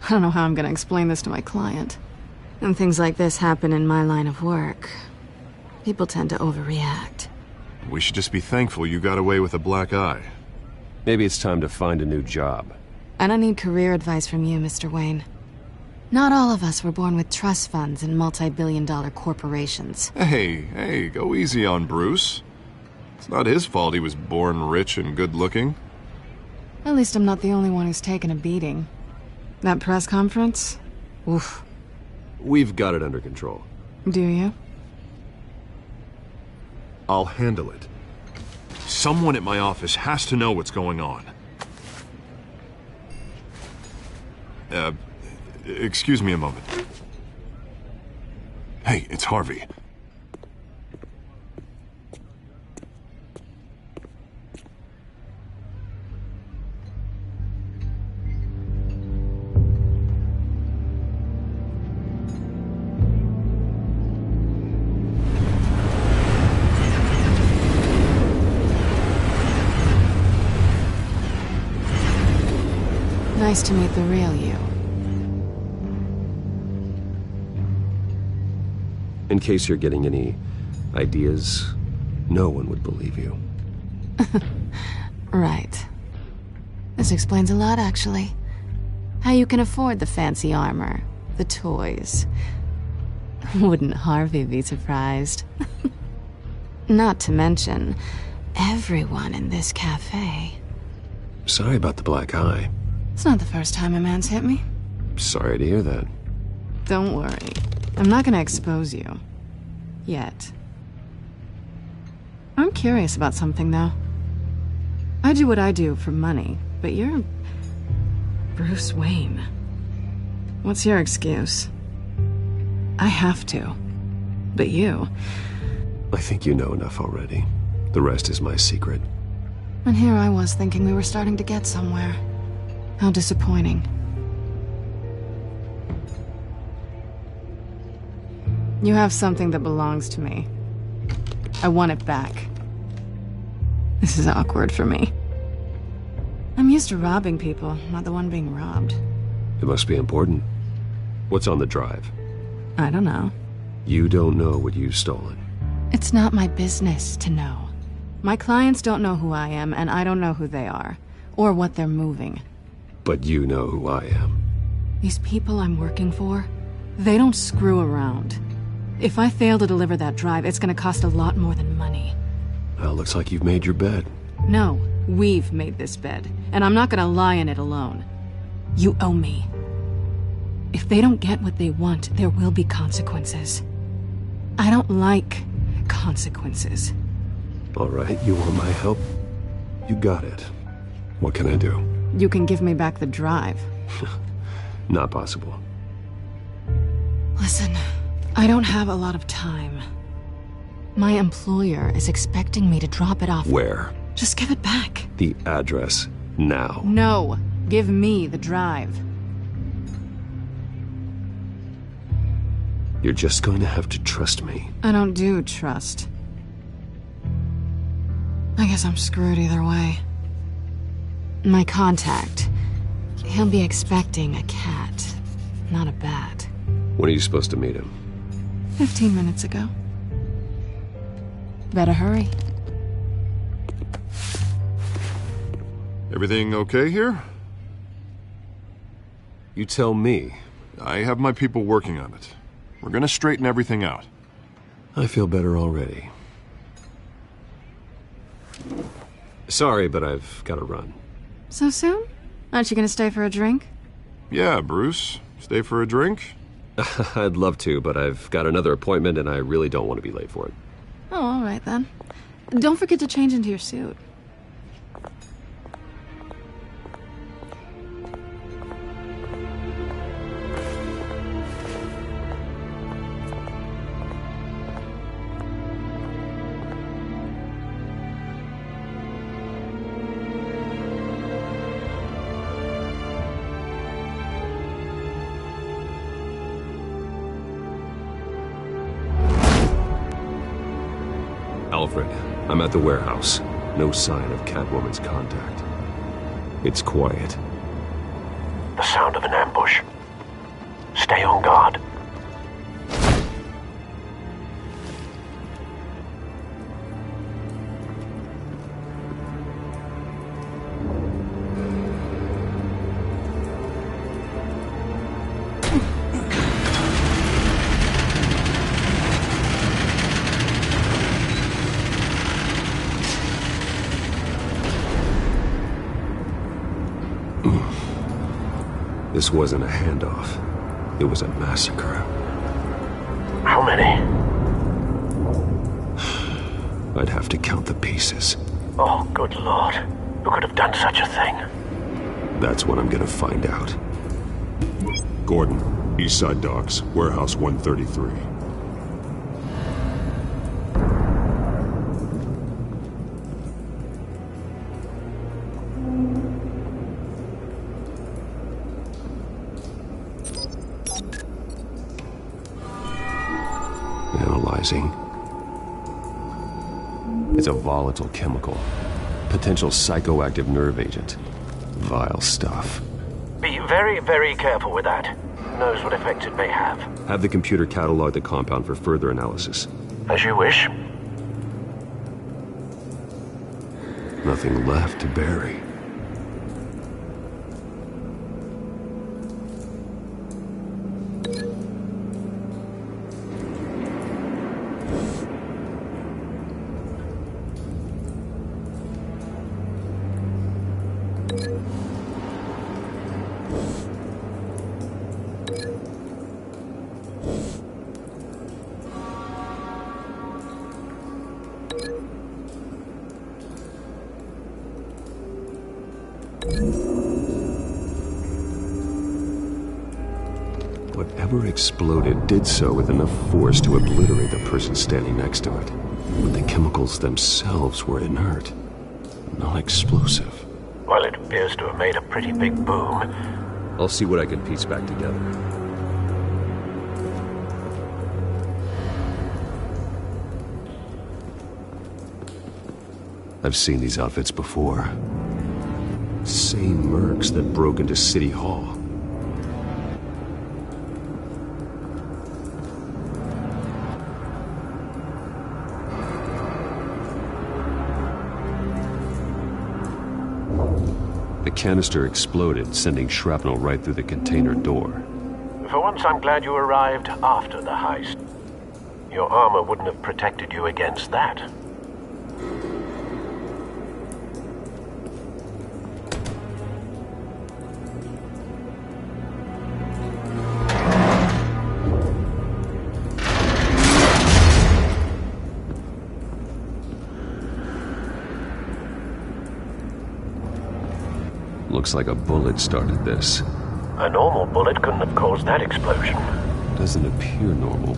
I don't know how I'm gonna explain this to my client. And things like this happen in my line of work. People tend to overreact. We should just be thankful you got away with a black eye. Maybe it's time to find a new job. I don't need career advice from you, Mr. Wayne. Not all of us were born with trust funds and multi-billion-dollar corporations. Hey, go easy on Bruce. It's not his fault he was born rich and good-looking. At least I'm not the only one who's taken a beating. That press conference? Oof. We've got it under control. Do you? I'll handle it. Someone at my office has to know what's going on. Excuse me a moment. Hey, it's Harvey. Nice to meet the real you. In case you're getting any ideas, no one would believe you. Right. This explains a lot, actually. How you can afford the fancy armor, the toys. Wouldn't Harvey be surprised? Not to mention, everyone in this cafe. Sorry about the black eye. It's not the first time a man's hit me. Sorry to hear that. Don't worry. I'm not gonna expose you. Yet. I'm curious about something, though. I do what I do for money, but you're... Bruce Wayne. What's your excuse? I have to. But you... I think you know enough already. The rest is my secret. And here I was thinking we were starting to get somewhere. How disappointing. You have something that belongs to me. I want it back. This is awkward for me. I'm used to robbing people, not the one being robbed. It must be important. What's on the drive? I don't know. You don't know what you've stolen. It's not my business to know. My clients don't know who I am, and I don't know who they are, or what they're moving. But you know who I am. These people I'm working for, they don't screw around. If I fail to deliver that drive, it's gonna cost a lot more than money. Well, looks like you've made your bed. No, we've made this bed, and I'm not gonna lie in it alone. You owe me. If they don't get what they want, there will be consequences. I don't like consequences. All right, you want my help? You got it. What can I do? You can give me back the drive. Not possible. Listen, I don't have a lot of time. My employer is expecting me to drop it off. Where? Just give it back. The address, now. No, give me the drive. You're just going to have to trust me. I don't do trust. I guess I'm screwed either way. My contact, he'll be expecting a cat, not a bat. When are you supposed to meet him? 15 minutes ago. Better hurry. Everything okay here? You tell me. I have my people working on it. We're gonna straighten everything out. I feel better already. Sorry, but I've got to run. So soon? Aren't you gonna stay for a drink? Yeah, Bruce. Stay for a drink? I'd love to, but I've got another appointment and I really don't want to be late for it. Oh, all right then. Don't forget to change into your suit. Alfred, I'm at the warehouse. No sign of Catwoman's contact. It's quiet. The sound of an ambush. Stay on guard. This wasn't a handoff. It was a massacre. many? I'd have to count the pieces. Oh, good lord. Who could have done such a thing? That's what I'm gonna find out. Gordon, Eastside Docks, Warehouse 133. Analyzing. It's a volatile chemical. Potential psychoactive nerve agent. Vile stuff. Be very, very careful with that. Who knows what effects it may have. Have the computer catalog the compound for further analysis. As you wish. Nothing left to bury. Whatever exploded did so with enough force to obliterate the person standing next to it. But the chemicals themselves were inert, not explosive. Well, it appears to have made a pretty big boom. I'll see what I can piece back together. I've seen these outfits before. Same mercs that broke into City Hall. The canister exploded, sending shrapnel right through the container door. For once, I'm glad you arrived after the heist. Your armor wouldn't have protected you against that. Looks like a bullet started this. A normal bullet couldn't have caused that explosion. Doesn't appear normal.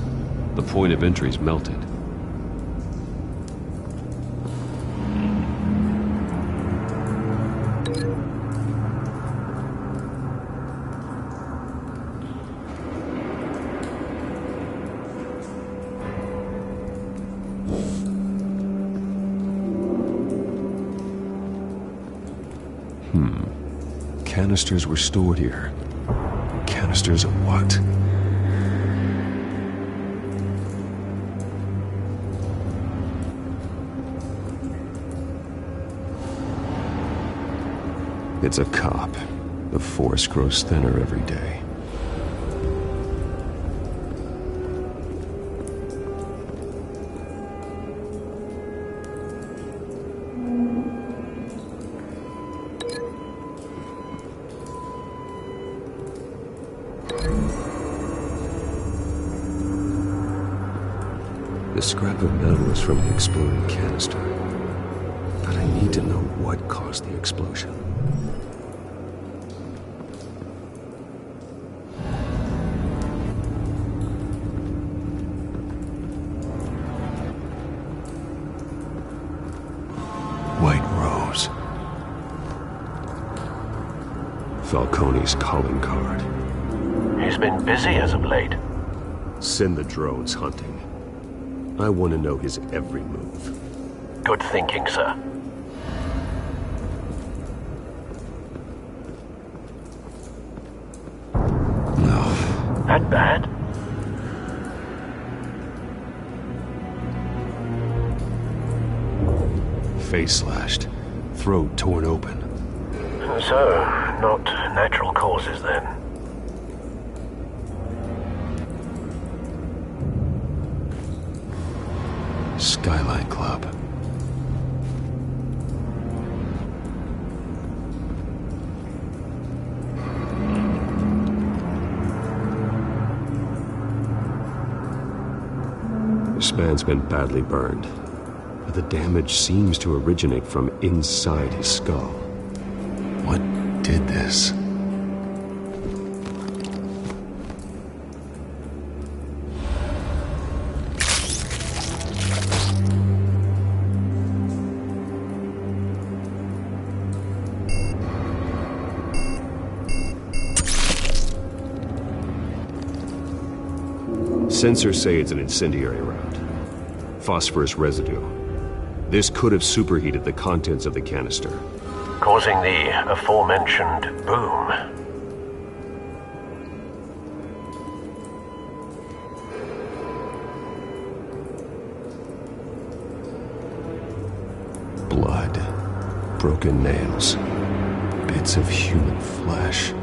The point of entry's melted. Canisters were stored here. Canisters of what? It's a cop. The force grows thinner every day. The scrap of metal is from the exploding canister. But I need to know what caused the explosion. White Rose. Falcone's calling card. He's been busy as of late. Send the drones hunting. I want to know his every move. Good thinking, sir. No. That bad? Face slashed. Throat torn open. So, not natural causes then. Skyline Club. This man's been badly burned, but the damage seems to originate from inside his skull. What did this? Sensors say it's an incendiary round. Phosphorus residue. This could have superheated the contents of the canister, causing the aforementioned boom. Blood, broken nails, bits of human flesh.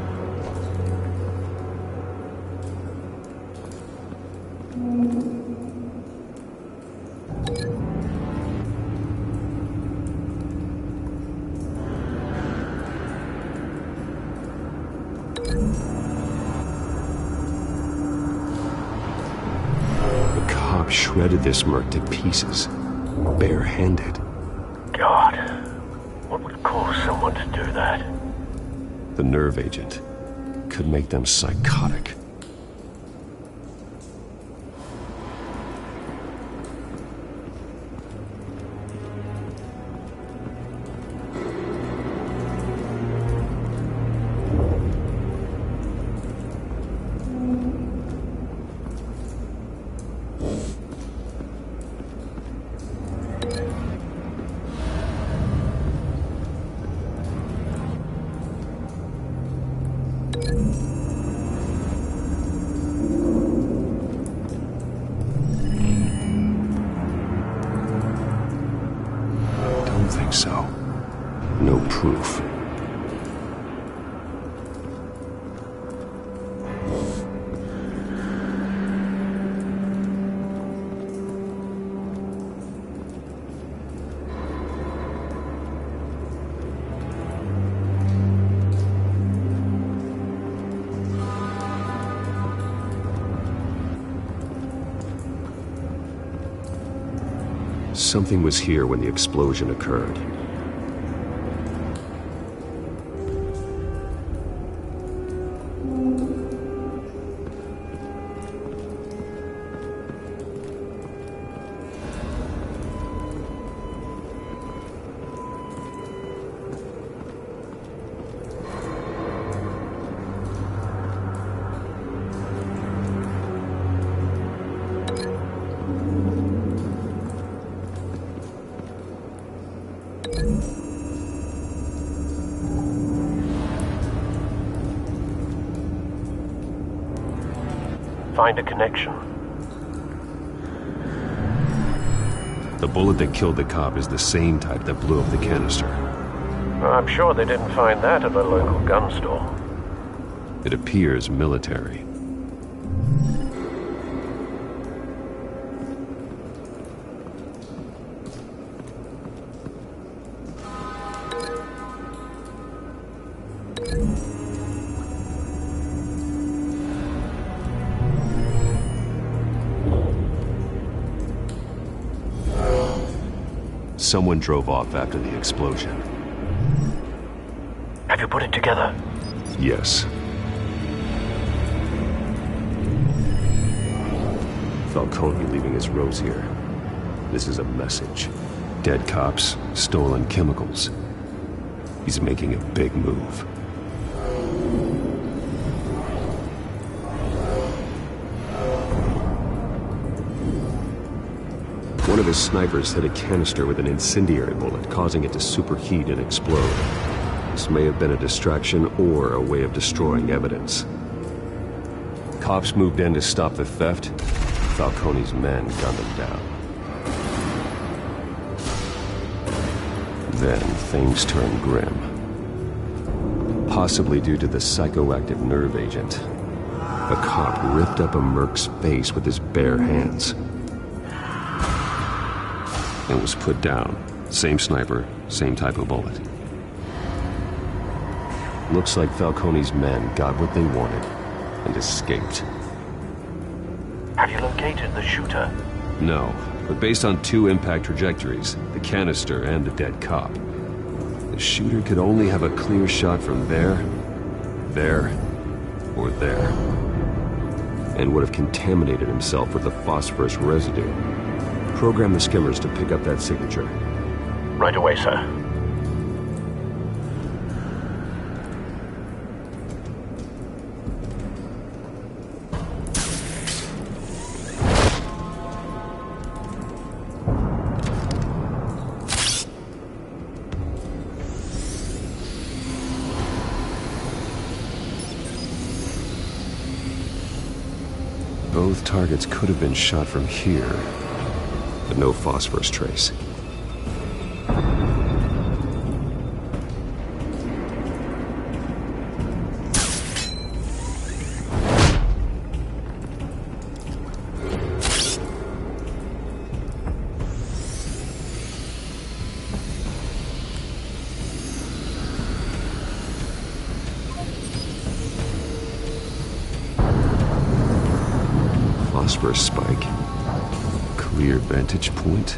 Shredded this merc to pieces, bare-handed. God, what would cause someone to do that? The nerve agent could make them psychotic. So, no proof. Something was here when the explosion occurred. Find a connection. The bullet that killed the cop is the same type that blew up the canister. I'm sure they didn't find that at a local gun store. It appears military. Someone drove off after the explosion. Have you put it together? Yes. Falcone leaving his rose here. This is a message. Dead cops, stolen chemicals. He's making a big move. One of his snipers hit a canister with an incendiary bullet, causing it to superheat and explode. This may have been a distraction or a way of destroying evidence. Cops moved in to stop the theft. Falcone's men gunned them down. Then things turned grim. Possibly due to the psychoactive nerve agent. A cop ripped up a merc's face with his bare hands. And was put down. Same sniper, same type of bullet. Looks like Falcone's men got what they wanted and escaped. Have you located the shooter? No, but based on 2 impact trajectories, the canister and the dead cop, the shooter could only have a clear shot from there, or there, and would have contaminated himself with the phosphorus residue. Program the skimmers to pick up that signature. Right away, sir. Both targets could have been shot from here, but no phosphorus trace. Phosphorus spike. Clear vantage point.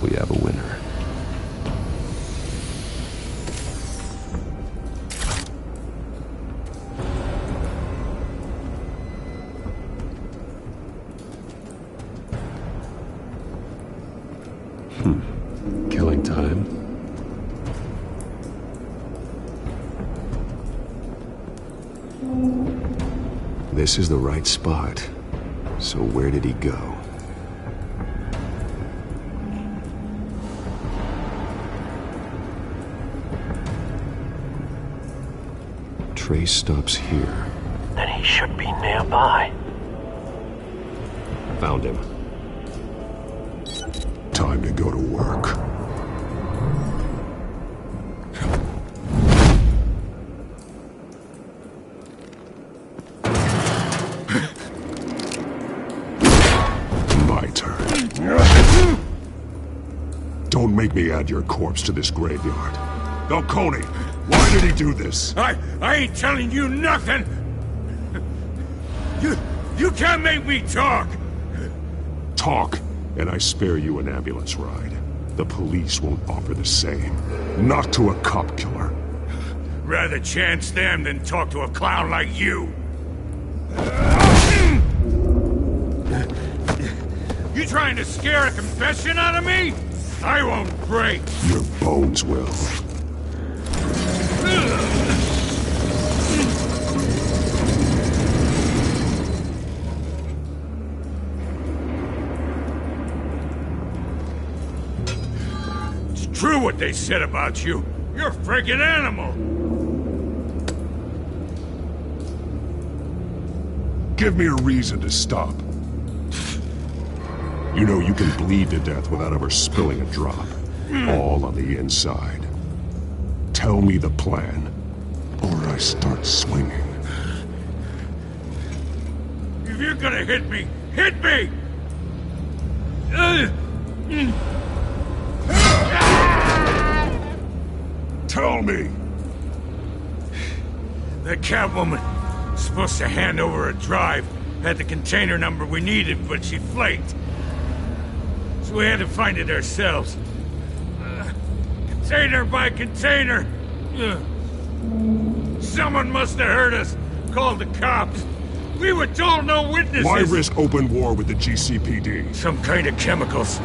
We have a winner. Killing time. This is the right spot. So where did he go? Trace stops here. Then he should be nearby. Found him. Time to go to work. My turn. Don't make me add your corpse to this graveyard. Falcone, why did he do this? I ain't telling you nothing! You can't make me talk! Talk, and I spare you an ambulance ride. The police won't offer the same. Not to a cop killer. Rather chance them than talk to a clown like you. You trying to scare a confession out of me? I won't break. Your bones will. It's true what they said about you. You're a friggin' animal. Give me a reason to stop. You know you can bleed to death without ever spilling a drop. All on the inside. Tell me the plan, or I start swinging. If you're gonna hit me, hit me! Tell me! The Catwoman was supposed to hand over a drive. Had the container number we needed, but she flaked. So we had to find it ourselves. Container by container. Someone must have heard us. Called the cops. We were told no witnesses. Why risk open war with the GCPD? Some kind of chemicals.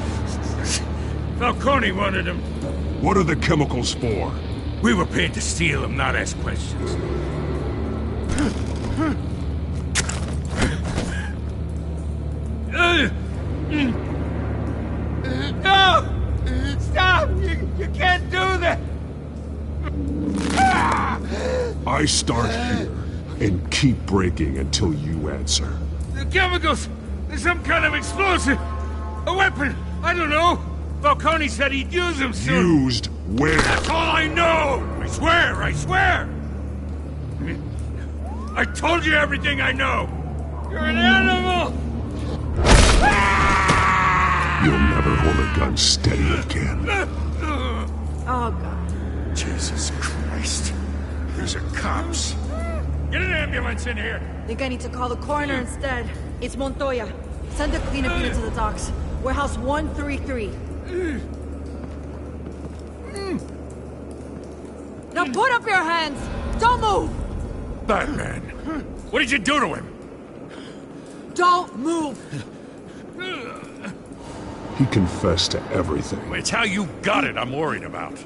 Falcone wanted them. What are the chemicals for? We were paid to steal them, not ask questions. No! Stop! You can't do that! I start here, and keep breaking until you answer. The chemicals! There's some kind of explosive! A weapon! I don't know! Falcone said he'd use them soon! Used where? That's all I know! I swear! I swear! I told you everything I know! You're an animal! You'll never hold a gun steady again. Oh, God. Jesus Christ. These are cops. Get an ambulance in here! Think I need to call the coroner instead. It's Montoya. Send a cleanup unit to the docks. Warehouse 133. Now put up your hands! Don't move! Batman! What did you do to him? Don't move! He confessed to everything. It's how you got it I'm worried about.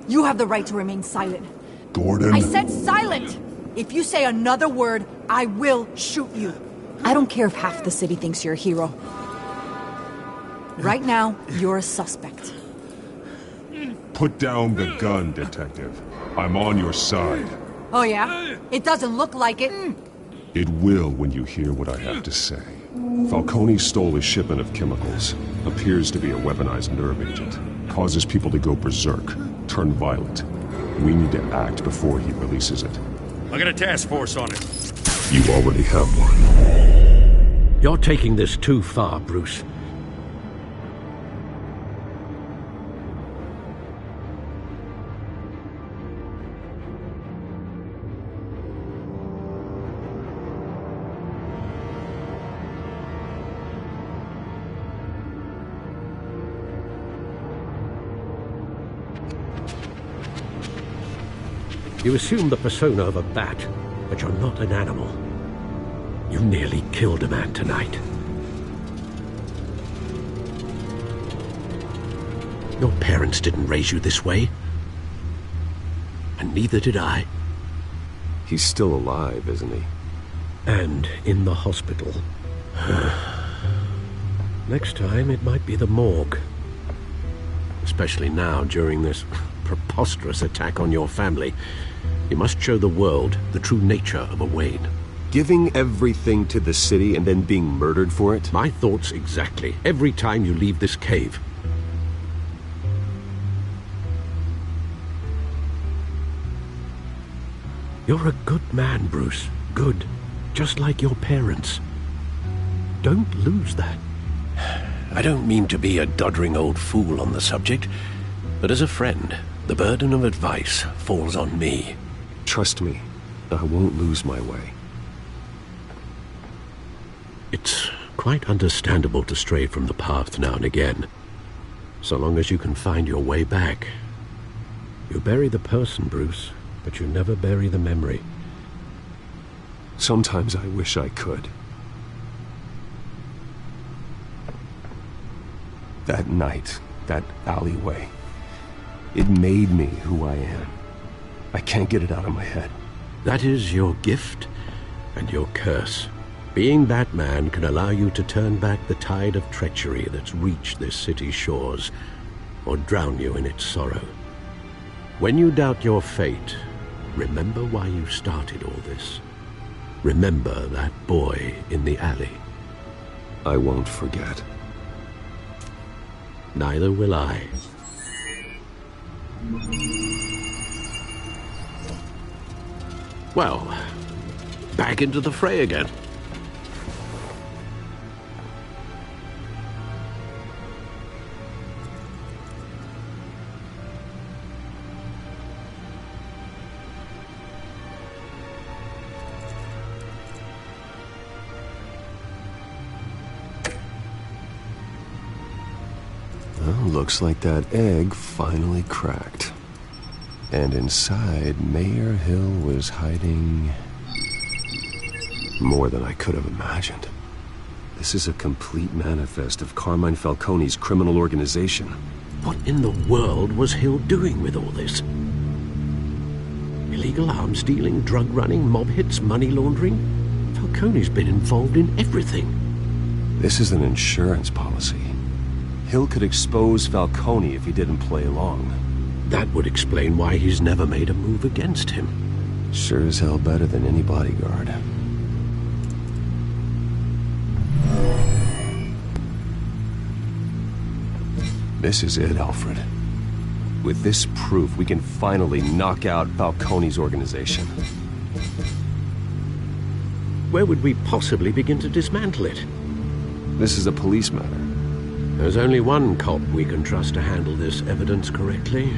You have the right to remain silent. Gordon? I said silent! If you say another word, I will shoot you. I don't care if half the city thinks you're a hero. Right now, you're a suspect. Put down the gun, Detective. I'm on your side. Oh yeah? It doesn't look like it. It will when you hear what I have to say. Falcone stole a shipment of chemicals. Appears to be a weaponized nerve agent. Causes people to go berserk, turn violent. We need to act before he releases it. I got a task force on it. You already have one. You're taking this too far, Bruce. You assume the persona of a bat, but you're not an animal. You nearly killed a man tonight. Your parents didn't raise you this way. And neither did I. He's still alive, isn't he? And in the hospital. Next time, it might be the morgue. Especially now, during this preposterous attack on your family. You must show the world the true nature of a Wayne. Giving everything to the city and then being murdered for it? My thoughts exactly. Every time you leave this cave. You're a good man, Bruce. Good. Just like your parents. Don't lose that. I don't mean to be a doddering old fool on the subject, but as a friend, the burden of advice falls on me. Trust me, I won't lose my way. It's quite understandable to stray from the path now and again, so long as you can find your way back. You bury the person, Bruce, but you never bury the memory. Sometimes I wish I could. That night, that alleyway, it made me who I am. I can't get it out of my head. That is your gift and your curse. Being Batman can allow you to turn back the tide of treachery that's reached this city's shores, or drown you in its sorrow. When you doubt your fate, remember why you started all this. Remember that boy in the alley. I won't forget. Neither will I. Well, back into the fray again. Well, looks like that egg finally cracked. And inside, Mayor Hill was hiding more than I could have imagined. This is a complete manifest of Carmine Falcone's criminal organization. What in the world was Hill doing with all this? Illegal arms dealing, drug running, mob hits, money laundering? Falcone's been involved in everything. This is an insurance policy. Hill could expose Falcone if he didn't play along. That would explain why he's never made a move against him. Sure as hell better than any bodyguard. This is it, Alfred. With this proof, we can finally knock out Falcone's organization. Where would we possibly begin to dismantle it? This is a police matter. There's only one cop we can trust to handle this evidence correctly.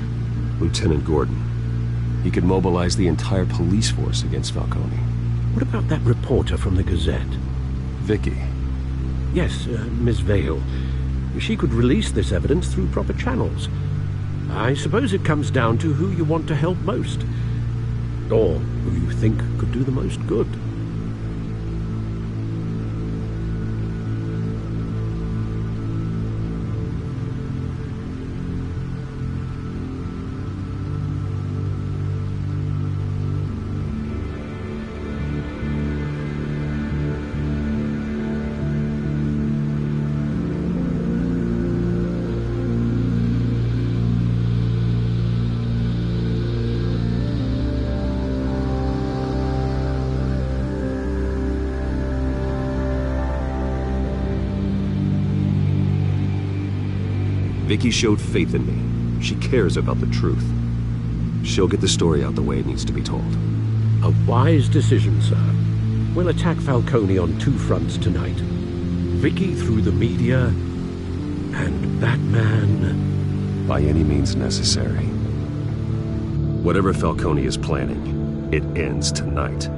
Lieutenant Gordon. He could mobilize the entire police force against Falcone. What about that reporter from the Gazette? Vicky. Yes, Miss Vale. She could release this evidence through proper channels. I suppose it comes down to who you want to help most. Or who you think could do the most good. Vicky showed faith in me. She cares about the truth. She'll get the story out the way it needs to be told. A wise decision, sir. We'll attack Falcone on two fronts tonight. Vicky through the media, and Batman... by any means necessary. Whatever Falcone is planning, it ends tonight.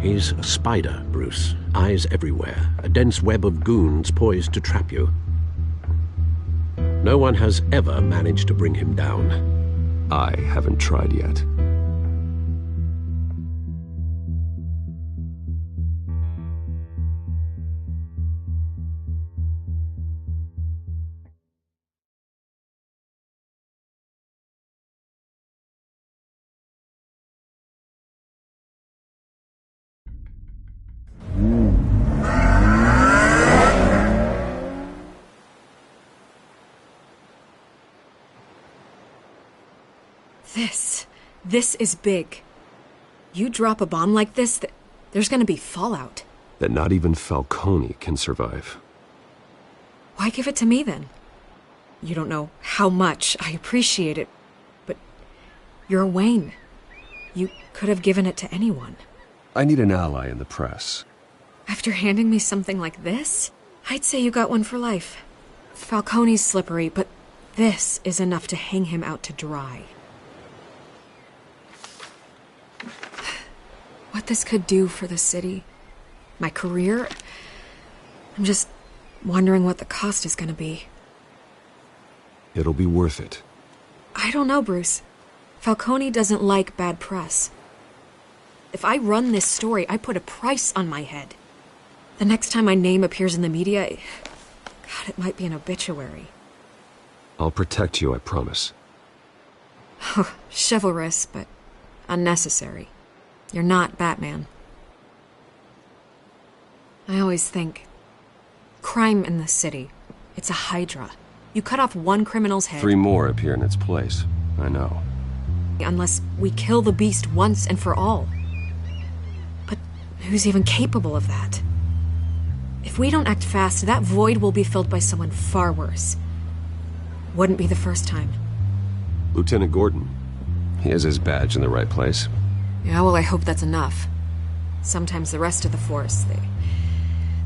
He's a spider, Bruce. Eyes everywhere. A dense web of goons poised to trap you. No one has ever managed to bring him down. I haven't tried yet. This is big. You drop a bomb like this, there's gonna be fallout. That not even Falcone can survive. Why give it to me, then? You don't know how much I appreciate it, but you're Wayne. You could have given it to anyone. I need an ally in the press. After handing me something like this, I'd say you got one for life. Falcone's slippery, but this is enough to hang him out to dry. What this could do for the city, my career, I'm just wondering what the cost is gonna be. It'll be worth it. I don't know, Bruce. Falcone doesn't like bad press. If I run this story, I put a price on my head. The next time my name appears in the media, God, it might be an obituary. I'll protect you, I promise. Oh, chivalrous, but unnecessary. You're not Batman. I always think, crime in the city, it's a hydra. You cut off one criminal's head... 3 more appear in its place. I know. Unless we kill the beast once and for all. But who's even capable of that? If we don't act fast, that void will be filled by someone far worse. Wouldn't be the first time. Lieutenant Gordon. He has his badge in the right place. Yeah, well, I hope that's enough. Sometimes the rest of the force,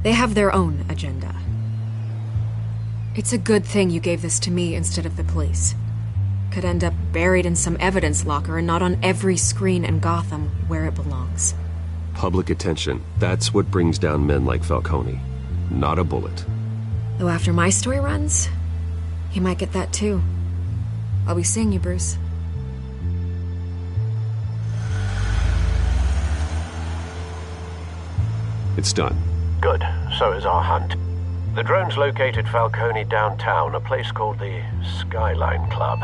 they have their own agenda. It's a good thing you gave this to me instead of the police. Could end up buried in some evidence locker and not on every screen in Gotham where it belongs. Public attention. That's what brings down men like Falcone. Not a bullet. Though after my story runs, he might get that too. I'll be seeing you, Bruce. It's done. Good. So is our hunt. The drone's located Falcone downtown, a place called the Skyline Club.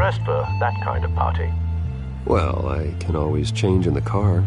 dressed for that kind of party. Well, I can always change in the car.